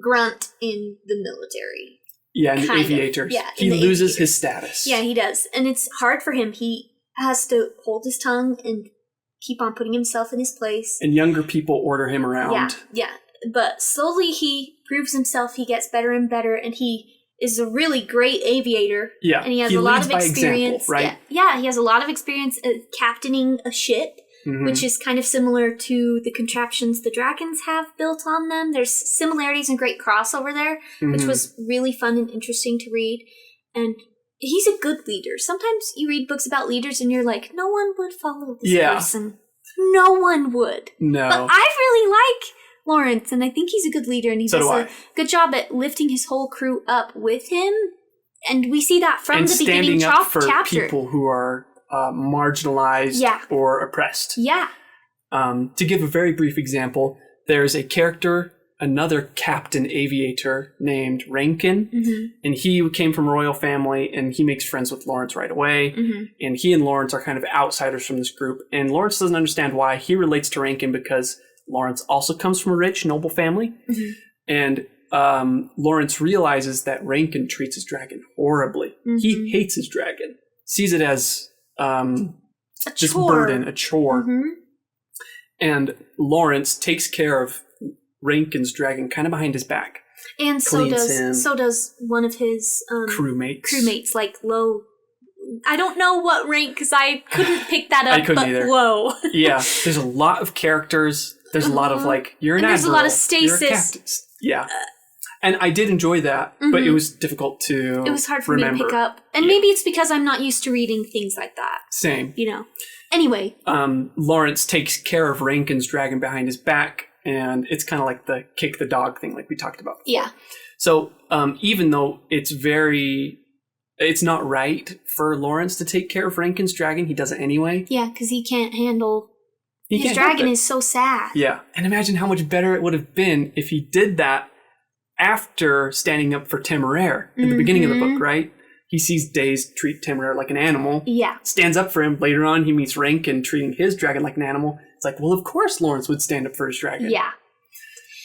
grunt in the military. Yeah, in the Aviator. Yeah, he loses his status. Yeah, he does. And it's hard for him. He has to hold his tongue and keep on putting himself in his place. And younger people order him around. Yeah. But slowly he proves himself. He gets better and better. And he is a really great aviator. Yeah. And he has a lot of experience. Example, right? Yeah, he has a lot of experience captaining a ship. Mm-hmm. Which is kind of similar to the contraptions the dragons have built on them. There's similarities and great crossover there, which was really fun and interesting to read. And he's a good leader. Sometimes you read books about leaders and you're like, no one would follow this person. No one would. No. But I really like Laurence, and I think he's a good leader, and he does a good job at lifting his whole crew up with him. And we see that from the beginning chapter. And standing up for people who are... marginalized or oppressed. Yeah. To give a very brief example, there's a character, another Captain Aviator named Rankin, and he came from a royal family, and he makes friends with Laurence right away, and he and Laurence are kind of outsiders from this group, and Laurence doesn't understand why. He relates to Rankin because Laurence also comes from a rich, noble family, and Laurence realizes that Rankin treats his dragon horribly. He hates his dragon, sees it as this burden, a chore. And Laurence takes care of Rankin's dragon kind of behind his back. And so does one of his crewmates, like low. I don't know what rank because I couldn't pick that up. I couldn't either. Low. Yeah, there's a lot of characters. There's a lot of like you're an admiral. There's a lot of stasis. Yeah. And I did enjoy that, but it was difficult to remember. It was hard for me to pick up. And maybe it's because I'm not used to reading things like that. Same. You know. Anyway. Laurence takes care of Rankin's dragon behind his back, and it's kind of like the kick the dog thing like we talked about before. Yeah. So even though it's not right for Laurence to take care of Rankin's dragon, he does it anyway. Yeah, because he can't handle... His dragon is so sad. Yeah. And imagine how much better it would have been if he did that after standing up for Temeraire at the beginning of the book, right? He sees Days treat Temeraire like an animal. Yeah. Stands up for him. Later on, he meets Rankin treating his dragon like an animal. It's like, well, of course Laurence would stand up for his dragon. Yeah.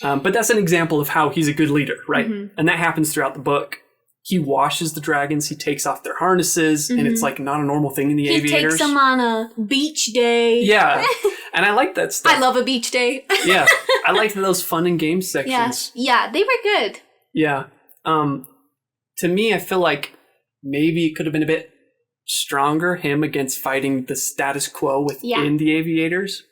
But that's an example of how he's a good leader, right? And that happens throughout the book. He washes the dragons. He takes off their harnesses. And it's like not a normal thing in the Aviators. He takes them on a beach day. Yeah. And I like that stuff. I love a beach day. Yeah. I like those fun and games sections. Yeah, they were good. Yeah. To me, I feel like maybe it could have been a bit stronger, him against fighting the status quo within the Aviators.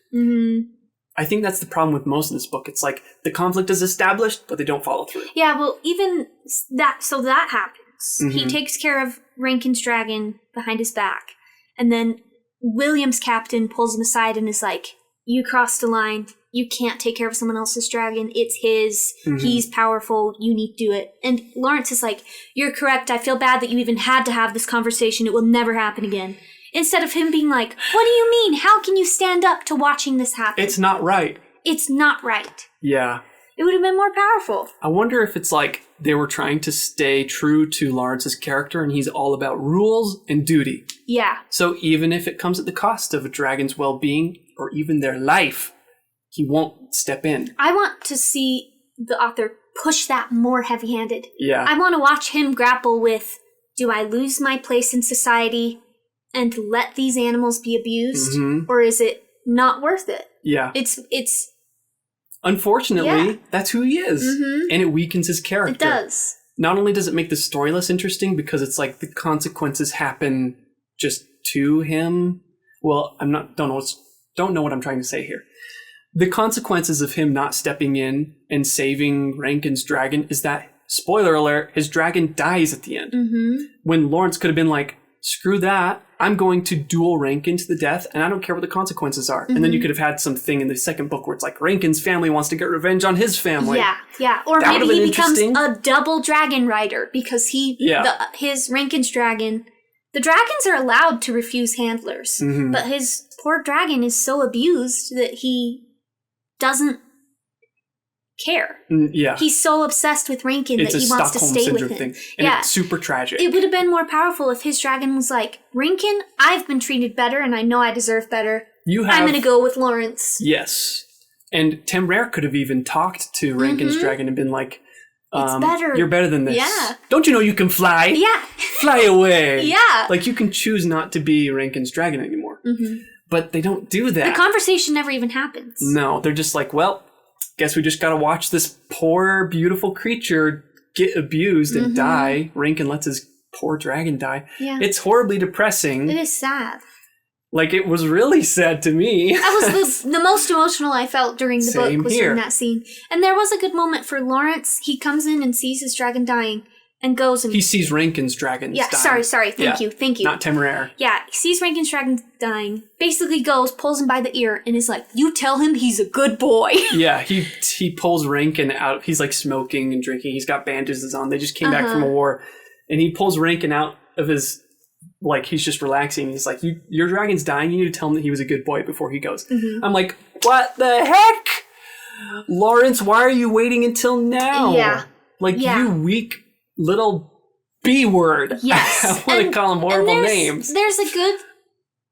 I think that's the problem with most of this book. It's like the conflict is established, but they don't follow through. Yeah, well, even that, so that happens. He takes care of Rankin's dragon behind his back. And then William's captain pulls him aside and is like, you crossed the line. You can't take care of someone else's dragon. It's his. He's powerful. You need to do it. And Laurence is like, you're correct. I feel bad that you even had to have this conversation. It will never happen again. Instead of him being like, what do you mean? How can you stand up to watching this happen? It's not right. It's not right. Yeah. It would have been more powerful. I wonder if it's like they were trying to stay true to Lawrence's character and he's all about rules and duty. Yeah. So even if it comes at the cost of a dragon's well-being or even their life, he won't step in. I want to see the author push that more heavy-handed. Yeah. I want to watch him grapple with, do I lose my place in society and let these animals be abused? Or is it not worth it? Yeah. It's unfortunately, that's who he is. And it weakens his character. It does. Not only does it make the story less interesting because it's like the consequences happen just to him. Well, don't know what I'm trying to say here. The consequences of him not stepping in and saving Rankin's dragon is that, spoiler alert, his dragon dies at the end. When Laurence could have been like, screw that, I'm going to duel Rankin to the death, and I don't care what the consequences are. And then you could have had something in the second book where it's like, Rankin's family wants to get revenge on his family. Yeah. Or that maybe he becomes a double dragon rider because his Rankin's dragon... The dragons are allowed to refuse handlers, but his poor dragon is so abused that he doesn't care. He's so obsessed with Rankin that he wants to stay with him. Thing. And it's super tragic. It would have been more powerful if his dragon was like, Rankin, I've been treated better and I know I deserve better. I'm going to go with Laurence. Yes. And Temeraire could have even talked to Rankin's dragon and been like, it's better. You're better than this. Yeah. Don't you know you can fly? Yeah. Fly away. Yeah. Like, you can choose not to be Rankin's dragon anymore. But they don't do that. The conversation never even happens. No, they're just like, well, guess we just gotta watch this poor, beautiful creature get abused and die. Rankin lets his poor dragon die. Yeah. It's horribly depressing. It is sad. Like, it was really sad to me. That was the most emotional I felt during the book was here. in that scene. And there was a good moment for Laurence. He comes in and sees his dragon dying and goes and... He sees Rankin's dragon dying. Sorry. Thank you. Not Temeraire. Yeah, he sees Rankin's dragon dying, basically goes, pulls him by the ear, and is like, you tell him he's a good boy. Yeah, he pulls Rankin out. He's like smoking and drinking. He's got bandages on. They just came back from a war. And he pulls Rankin out of his... Like, he's just relaxing. He's like, your dragon's dying. You need to tell him that he was a good boy before he goes. I'm like, what the heck? Laurence, why are you waiting until now? Yeah. Like, you weak little B-word. Yes. I want to call him horrible names. There's a good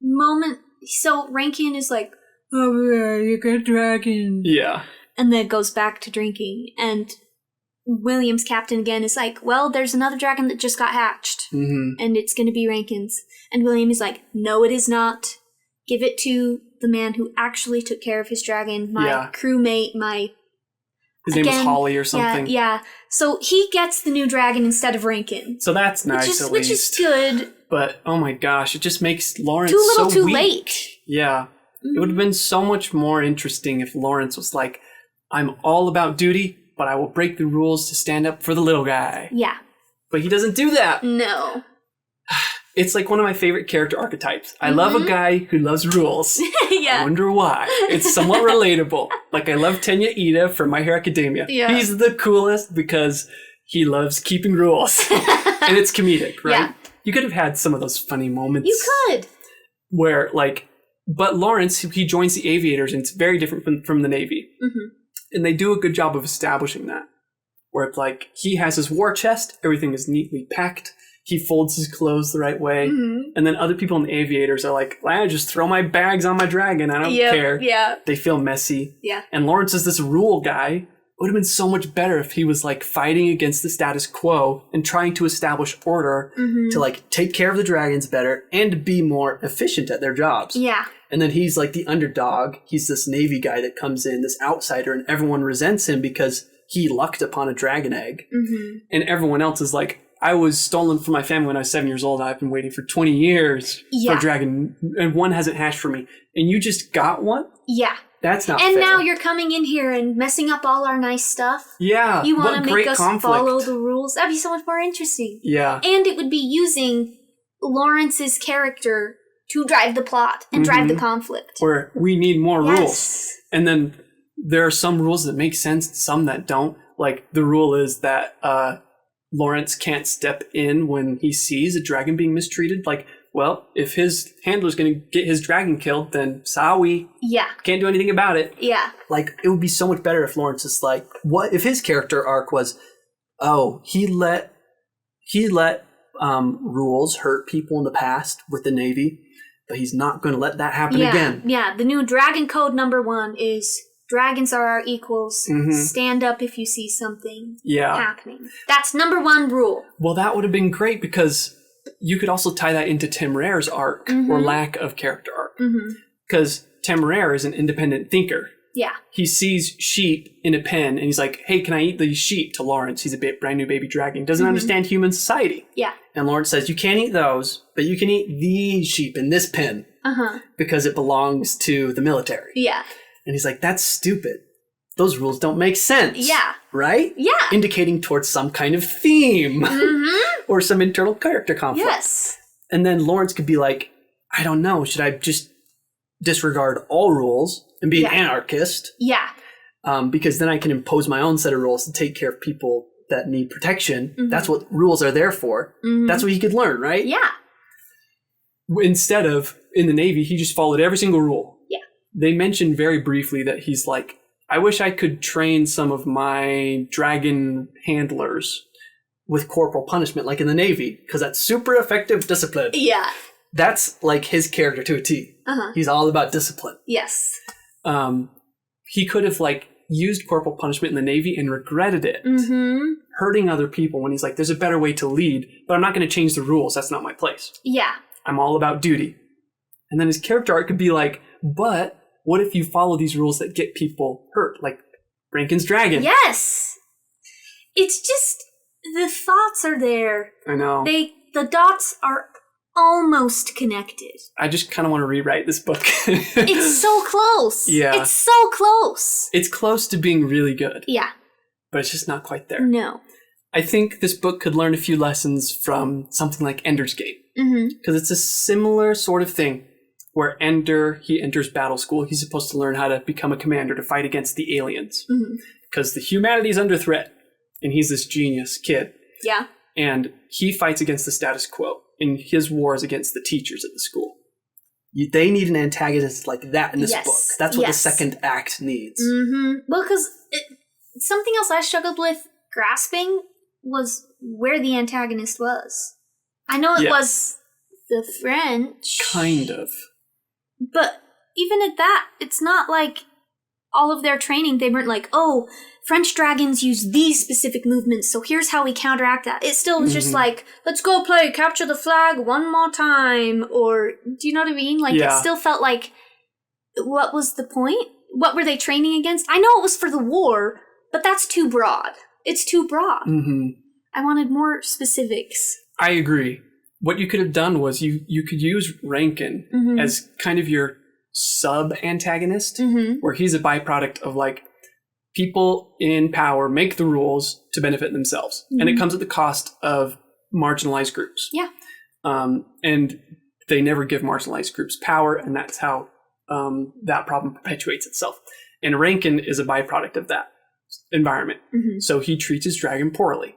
moment. So Rankin is like, oh, you're a good dragon. Yeah. And then goes back to drinking. And William's captain again is like, well, there's another dragon that just got hatched. And it's going to be Rankin's. And William is like, no, it is not. Give it to the man who actually took care of his dragon, my crewmate, his name was Holly or something. Yeah. So he gets the new dragon instead of Rankin. So that's nice, at least. Which is good. But, oh my gosh, it just makes Laurence too little, so too weak. late. Yeah. It would have been so much more interesting if Laurence was like, I'm all about duty, but I will break the rules to stand up for the little guy. Yeah. But he doesn't do that. No. It's like one of my favorite character archetypes. I love a guy who loves rules. Yeah. I wonder why. It's somewhat relatable. Like, I love Tenya Ida from My Hero Academia. Yeah. He's the coolest because he loves keeping rules. And it's comedic, right? Yeah. You could have had some of those funny moments. You could. Where, like, but Laurence, he joins the Aviators, and it's very different from the Navy. And they do a good job of establishing that. Where it's like, he has his war chest, everything is neatly packed, he folds his clothes the right way, and then other people in the Aviators are like, well, I just throw my bags on my dragon, I don't care. Yeah. They feel messy. Yeah. And Laurence is this rule guy. It would have been so much better if he was like fighting against the status quo and trying to establish order to like take care of the dragons better and be more efficient at their jobs. Yeah. And then he's like the underdog. He's this Navy guy that comes in, this outsider, and everyone resents him because he lucked upon a dragon egg. And everyone else is like, I was stolen from my family when I was 7 years old. I've been waiting for 20 years for a dragon, and one hasn't hatched for me. And you just got one? Yeah. That's not and fair. now you're coming in here and messing up all our nice stuff. Yeah. You want to make us conflict. follow the rules? That'd be so much more interesting. Yeah. And it would be using Lawrence's character to drive the plot and drive the conflict. Where we need more rules. And then there are some rules that make sense, some that don't. Like, the rule is that Laurence can't step in when he sees a dragon being mistreated. Like, well, if his handler's going to get his dragon killed, then sorry. Yeah. Can't do anything about it. Yeah. Like, it would be so much better if Laurence is like, what if his character arc was, oh, he let rules hurt people in the past with the Navy, but he's not going to let that happen again. Yeah, the new Dragon Code #1 is dragons are our equals. Stand up if you see something happening. That's #1 rule. Well, that would have been great because you could also tie that into Temeraire's arc or lack of character arc. Because Temeraire is an independent thinker. Yeah. He sees sheep in a pen, and he's like, hey, can I eat these sheep to Laurence? He's a brand new baby dragon. Doesn't understand human society. Yeah. And Laurence says, you can't eat those, but you can eat these sheep in this pen. Because it belongs to the military. Yeah. And he's like, that's stupid. Those rules don't make sense. Yeah. Right? Yeah. Indicating towards some kind of theme. Or some internal character conflict. Yes. And then Laurence could be like, I don't know, should I just disregard all rules and be an anarchist? Yeah. Because then I can impose my own set of rules to take care of people that need protection. That's what rules are there for. That's what he could learn, right? Yeah. Instead of, in the Navy, he just followed every single rule. Yeah. They mentioned very briefly that he's like, I wish I could train some of my dragon handlers with corporal punishment like in the Navy, because that's super effective discipline. Yeah. That's like his character to a T. He's all about discipline. Yes. He could have like used corporal punishment in the Navy and regretted it. Hurting other people when he's like, there's a better way to lead, but I'm not going to change the rules. That's not my place. Yeah. I'm all about duty. And then his character arc could be like, but what if you follow these rules that get people hurt? Like Rankin's dragon. Yes. It's just, the thoughts are there. I know. The dots are almost connected. I just kind of want to rewrite this book. It's so close. Yeah. It's so close. It's close to being really good. Yeah. But it's just not quite there. No. I think this book could learn a few lessons from something like Ender's Game. Because it's a similar sort of thing where he enters battle school. He's supposed to learn how to become a commander to fight against the aliens. Because the humanity is under threat. And he's this genius kid. Yeah. And he fights against the status quo. And his war is against the teachers at the school. They need an antagonist like that in this book. That's what the second act needs. Well, because something else I struggled with grasping was where the antagonist was. I know it was the French. Kind of. But even at that, it's not like all of their training, they weren't like, oh, French dragons use these specific movements, so here's how we counteract that. It still was just like, let's go play Capture the Flag one more time, or, do you know what I mean? Like, it still felt like, what was the point? What were they training against? I know it was for the war, but that's too broad. It's too broad. I wanted more specifics. I agree. What you could have done was you could use Rankin as kind of your sub-antagonist, where he's a byproduct of like, people in power make the rules to benefit themselves. And it comes at the cost of marginalized groups. Yeah. And they never give marginalized groups power, and that's how that problem perpetuates itself. And Rankin is a byproduct of that environment. So he treats his dragon poorly.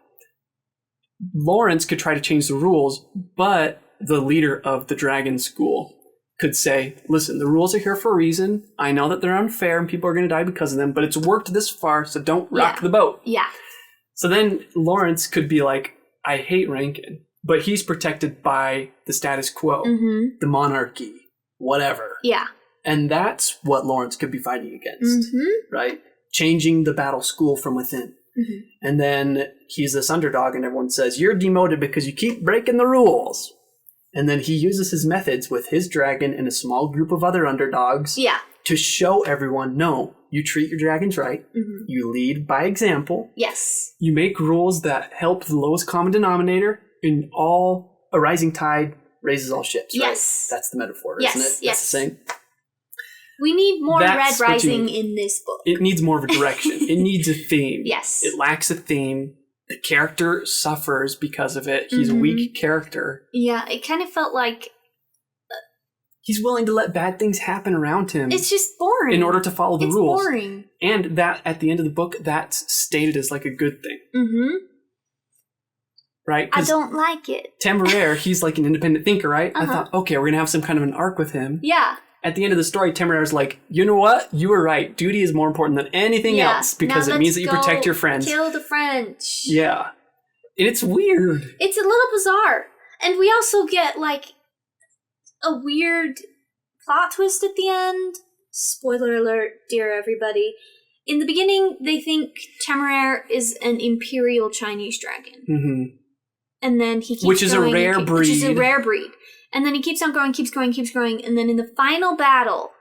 Laurence could try to change the rules, but the leader of the dragon school could say, listen, the rules are here for a reason. I know that they're unfair and people are going to die because of them, but it's worked this far, so don't rock the boat. Yeah. So then Laurence could be like, I hate Rankin, but he's protected by the status quo, the monarchy, whatever. Yeah. And that's what Laurence could be fighting against, right? Changing the battle school from within. And then he's this underdog and everyone says, you're demoted because you keep breaking the rules. And then he uses his methods with his dragon and a small group of other underdogs to show everyone, no, you treat your dragons right. You lead by example. Yes. You make rules that help the lowest common denominator, and a rising tide raises all ships, right? Yes. That's the metaphor, isn't it? Yes. That's the saying. We need more That's Red Rising in this book. It needs more of a direction. It needs a theme. Yes. It lacks a theme. The character suffers because of it. He's a weak character. Yeah, it kind of felt like... he's willing to let bad things happen around him. It's just boring. In order to follow the rules. It's boring. And that, at the end of the book, that's stated as like a good thing. Right? I don't like it. Temeraire, he's like an independent thinker, right? I thought, okay, we're going to have some kind of an arc with him. Yeah. At the end of the story, Temeraire's like, you know what? You were right. Duty is more important than anything else because it means that you protect your friends. Kill the French. Yeah. And it's weird. It's a little bizarre. And we also get, like, a weird plot twist at the end. Spoiler alert, dear everybody. In the beginning, they think Temeraire is an imperial Chinese dragon. And then he keeps Which is a rare breed. Which is a rare breed. And then he keeps on growing, keeps growing. And then in the final battle,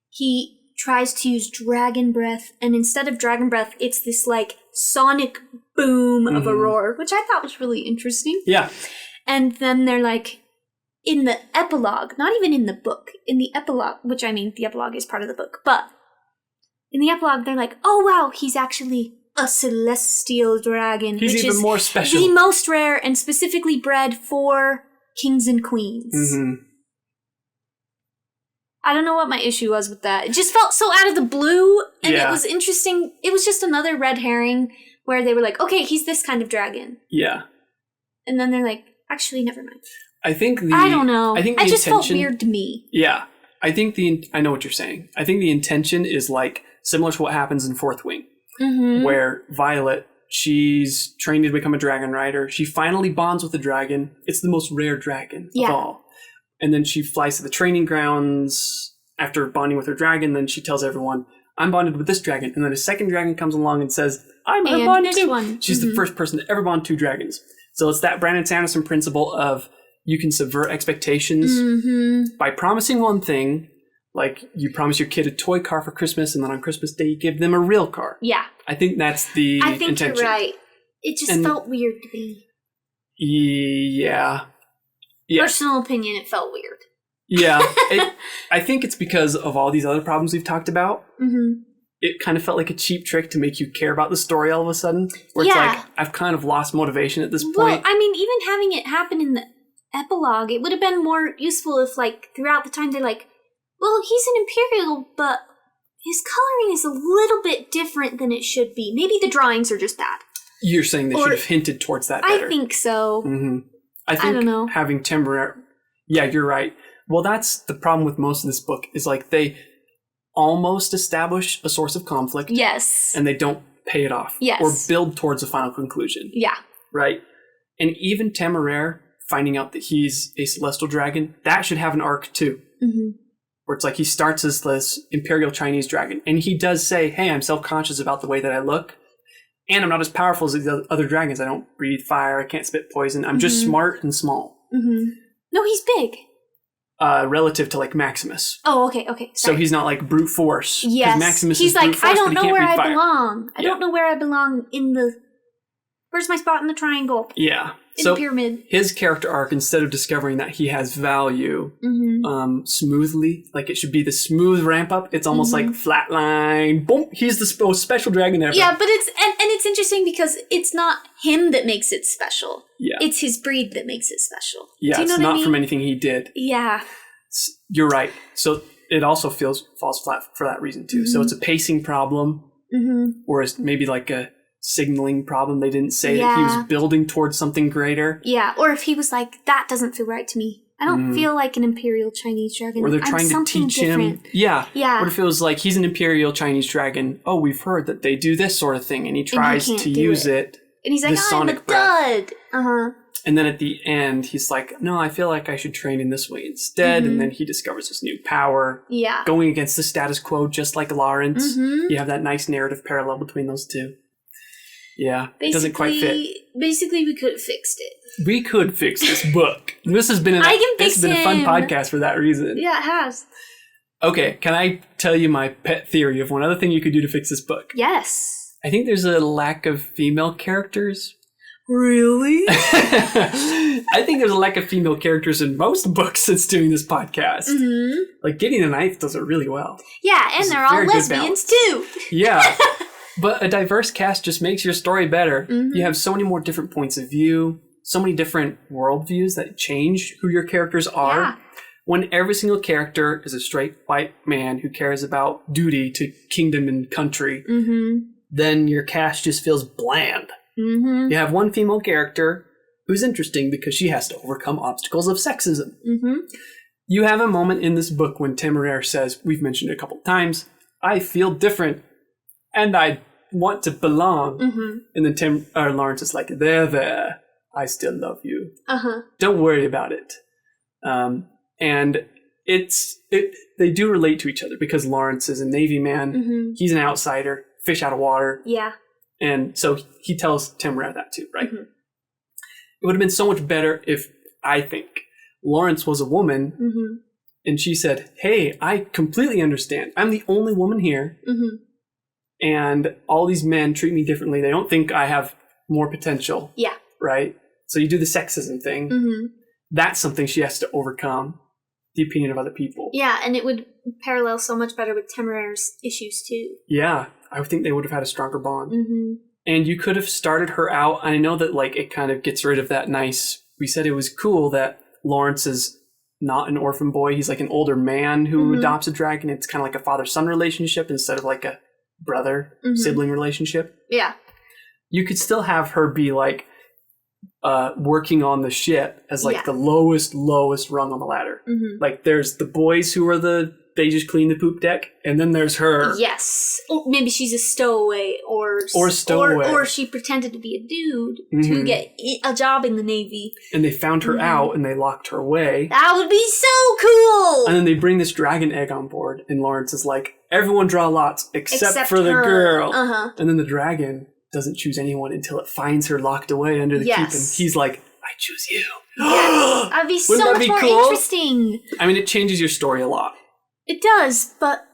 he tries to use dragon breath, and instead of dragon breath, it's this like sonic boom of a roar, which I thought was really interesting. Yeah. And then they're like, in the epilogue, not even in the book, in the epilogue, which I mean, the epilogue is part of the book, but in the epilogue, they're like, oh wow, he's actually a celestial dragon. He's which even is more special. the most rare and specifically bred for kings and queens. Mm-hmm. I don't know what my issue was with that. It just felt so out of the blue, and it was interesting. It was just another red herring where they were like, okay, he's this kind of dragon. Yeah. And then they're like, actually, never mind. I think I don't know. I think the it just intention, felt weird to me. Yeah. I think I know what you're saying. I think the intention is like similar to what happens in Fourth Wing, where Violet, she's trained to become a dragon rider. She finally bonds with the dragon. It's the most rare dragon of all. And then she flies to the training grounds after bonding with her dragon. Then she tells everyone, I'm bonded with this dragon. And then a second dragon comes along and says, I'm bonded too. One. She's the first person to ever bond two dragons. So it's that Brandon Sanderson principle of you can subvert expectations by promising one thing, like you promise your kid a toy car for Christmas, and then on Christmas Day you give them a real car. Yeah. I think that's the intention. I think you're right. It just felt weird to me. Yeah. Personal opinion, it felt weird. Yeah. I think it's because of all these other problems we've talked about. It kind of felt like a cheap trick to make you care about the story all of a sudden. Where it's like, I've kind of lost motivation at this point. Well, I mean, even having it happen in the epilogue, it would have been more useful if, like, throughout the time they're like, well, he's an Imperial, but his coloring is a little bit different than it should be. Maybe the drawings are just bad. You're saying they should have hinted towards that better. I think so. I don't know. Having Temeraire... Yeah, you're right. Well, that's the problem with most of this book, is like they almost establish a source of conflict. Yes. And they don't pay it off. Yes. Or build towards a final conclusion. Yeah. Right? And even Temeraire finding out that he's a celestial dragon, that should have an arc too. Where it's like he starts as this Imperial Chinese dragon. And he does say, hey, I'm self-conscious about the way that I look. And I'm not as powerful as the other dragons. I don't breathe fire. I can't spit poison. I'm just smart and small. No, he's big. Relative to like Maximus. Oh, okay. Sorry. So he's not like brute force. Yes. Maximus he's is like, brute force, I don't know where I belong. I Yeah. don't know where I belong in the... Where's my spot in the triangle? Yeah. In the pyramid. His character arc, instead of discovering that he has value smoothly, like it should be the smooth ramp up, it's almost like flatline, boom, he's the most special dragon ever. Yeah, but it's and it's interesting because it's not him that makes it special. Yeah. It's his breed that makes it special. Yeah, Do you know it's what not I mean? from anything he did. Yeah. You're right. So it also falls flat for that reason too. So it's a pacing problem, or it's maybe like a signaling problem. They didn't say that he was building towards something greater. Yeah, or if he was like, that doesn't feel right to me. I don't feel like an Imperial Chinese dragon. Or they're trying to teach him. Yeah. Yeah. What if it was like, he's an Imperial Chinese dragon. Oh, we've heard that they do this sort of thing. And he tries to use it. And he's like, I'm a dud. And then at the end, he's like, no, I feel like I should train in this way instead. And then he discovers this new power. Yeah. Going against the status quo, just like Laurence. You have that nice narrative parallel between those two. Yeah, it doesn't quite fit. Basically, we could have fixed it. We could fix this book. This has been a fun podcast for that reason. Yeah, it has. Okay, can I tell you my pet theory of one other thing you could do to fix this book? Yes. I think there's a lack of female characters. Really? I think there's a lack of female characters in most books since doing this podcast. Like, Gideon the Ninth does it really well. Yeah, and they're all lesbians too. Yeah. But a diverse cast just makes your story better. You have so many more different points of view, so many different worldviews that change who your characters are. Yeah. When every single character is a straight white man who cares about duty to kingdom and country, then your cast just feels bland. You have one female character who's interesting because she has to overcome obstacles of sexism. You have a moment in this book when Temeraire says, we've mentioned it a couple times, I feel different. And I want to belong. And then Laurence is like, there, I still love you. Don't worry about it. And they do relate to each other because Laurence is a Navy man. He's an outsider, fish out of water. Yeah. And so he tells Temeraire that too, right? It would have been so much better if, I think, Laurence was a woman And she said, hey, I completely understand. I'm the only woman here. Mm-hmm. And all these men treat me differently. They don't think I have more potential. Yeah. Right? So you do the sexism thing. Mm-hmm. That's something she has to overcome. The opinion of other people. Yeah, and it would parallel so much better with Temeraire's issues too. Yeah, I think they would have had a stronger bond. Mm-hmm. And you could have started her out. I know that like it kind of gets rid of that nice. We said it was cool that Laurence is not an orphan boy. He's like an older man who adopts a dragon. It's kind of like a father-son relationship instead of like a brother-sibling relationship. Yeah. You could still have her be like working on the ship as like the lowest rung on the ladder. Mm-hmm. Like there's the boys who are they just clean the poop deck, and then there's her. Yes. Or maybe she's a stowaway or she pretended to be a dude to get a job in the Navy. And they found her out and they locked her away. That would be so cool! And then they bring this dragon egg on board, and Laurence is like, everyone draw lots except for the girl. Uh-huh. And then the dragon doesn't choose anyone until it finds her locked away under the keep, and he's like, I choose you. Yes. That'd be so much more interesting. I mean, it changes your story a lot. It does, but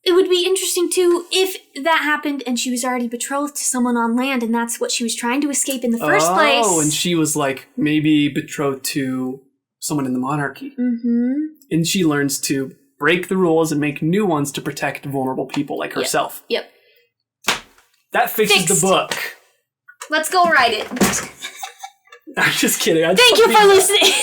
it would be interesting too if that happened and she was already betrothed to someone on land and that's what she was trying to escape in the first place. Oh, and she was like maybe betrothed to someone in the monarchy. Mm-hmm. And she learns to break the rules and make new ones to protect vulnerable people like herself. Yep. That fixes the book. Let's go write it. I'm just kidding. Thank you for listening.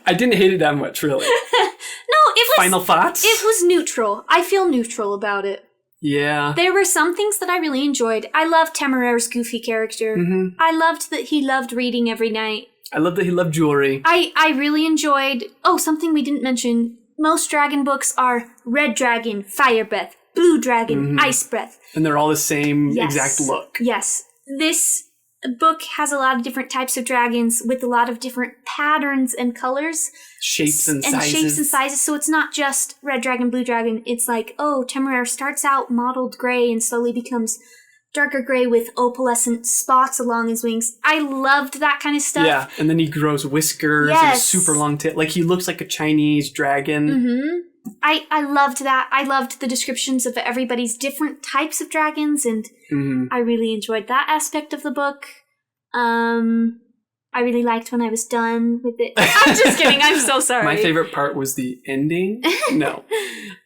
I didn't hate it that much, really. No, it was... Final thoughts? It was neutral. I feel neutral about it. Yeah. There were some things that I really enjoyed. I loved Temeraire's goofy character. Mm-hmm. I loved that he loved reading every night. I loved that he loved jewelry. I really enjoyed... Oh, something we didn't mention. Most dragon books are red dragon, fire breath, blue dragon, ice breath. And they're all the same exact look. Yes. This book has a lot of different types of dragons with a lot of different patterns and colors. Shapes and sizes. So it's not just red dragon, blue dragon. It's like, oh, Temeraire starts out mottled gray and slowly becomes darker gray with opalescent spots along his wings. I loved that kind of stuff. Yeah, and then he grows whiskers and a super long tail. Like he looks like a Chinese dragon. Mm-hmm. I loved that. I loved the descriptions of everybody's different types of dragons, and I really enjoyed that aspect of the book. I really liked when I was done with it. I'm just kidding. I'm so sorry. My favorite part was the ending. No,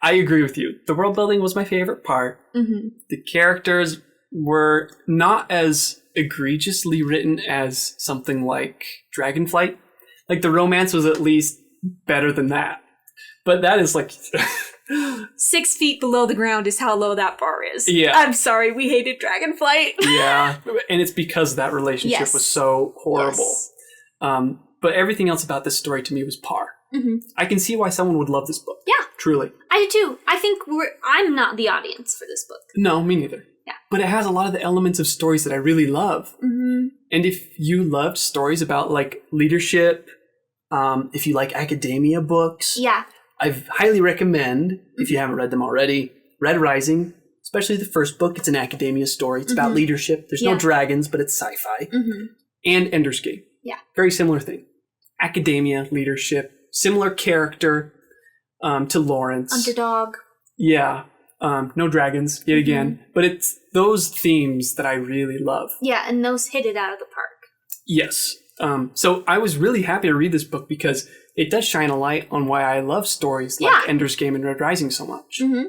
I agree with you. The world building was my favorite part. Mm-hmm. The characters were not as egregiously written as something like Dragonflight. Like the romance was at least better than that. But that is like 6 feet below the ground is how low that bar is. Yeah. I'm sorry, we hated Dragonflight. Yeah. And it's because that relationship was so horrible. Yes. But everything else about this story to me was par. Mm-hmm. I can see why someone would love this book. Yeah. Truly. I do too. I think I'm not the audience for this book. No, me neither. Yeah. But it has a lot of the elements of stories that I really love. Mm-hmm. And if you loved stories about like leadership, if you like academia books. Yeah. I highly recommend, if you haven't read them already, Red Rising, especially the first book. It's an academia story. It's about leadership. There's no dragons, but it's sci-fi. Mm-hmm. And Ender's Game. Yeah. Very similar thing. Academia, leadership, similar character to Laurence. Underdog. Yeah. No dragons, yet again. But it's those themes that I really love. Yeah, and those hit it out of the park. Yes. So I was really happy to read this book because it does shine a light on why I love stories like Ender's Game and Red Rising so much. Mm-hmm.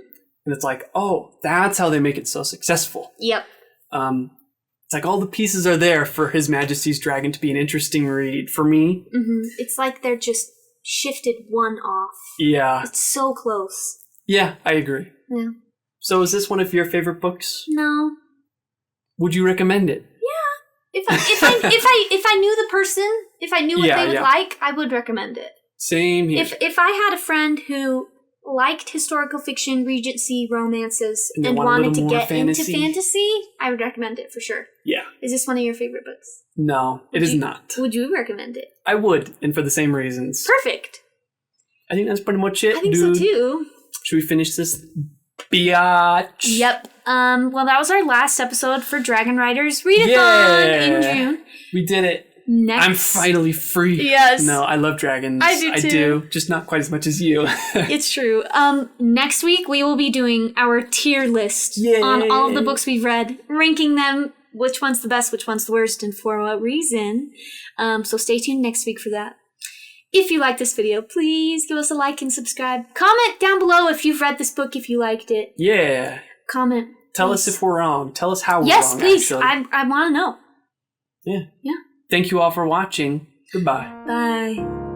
And it's like, oh, that's how they make it so successful. Yep. It's like all the pieces are there for His Majesty's Dragon to be an interesting read for me. Mm-hmm. It's like they're just shifted one off. Yeah. It's so close. Yeah, I agree. Yeah. So is this one of your favorite books? No. Would you recommend it? If I knew the person, if I knew what they would like, I would recommend it. Same here. If I had a friend who liked historical fiction, Regency romances, and wanted to get into fantasy, I would recommend it for sure. Yeah. Is this one of your favorite books? No, it is not. Would you recommend it? I would, and for the same reasons. Perfect. I think that's pretty much it, I think so too. Should we finish this biatch? Yep. Well, that was our last episode for Dragon Riders Readathon in June. We did it. I'm finally free. Yes. No, I love dragons. I do too. I do, just not quite as much as you. It's true. Next week we will be doing our tier list on all of the books we've read, ranking them, which one's the best, which one's the worst, and for what reason. So stay tuned next week for that. If you like this video, please give us a like and subscribe. Comment down below if you've read this book, if you liked it. Yeah. Comment. Tell us if we're wrong. Tell us how we're wrong, yes, please. actually. I want to know. Yeah. Yeah. Thank you all for watching. Goodbye. Bye.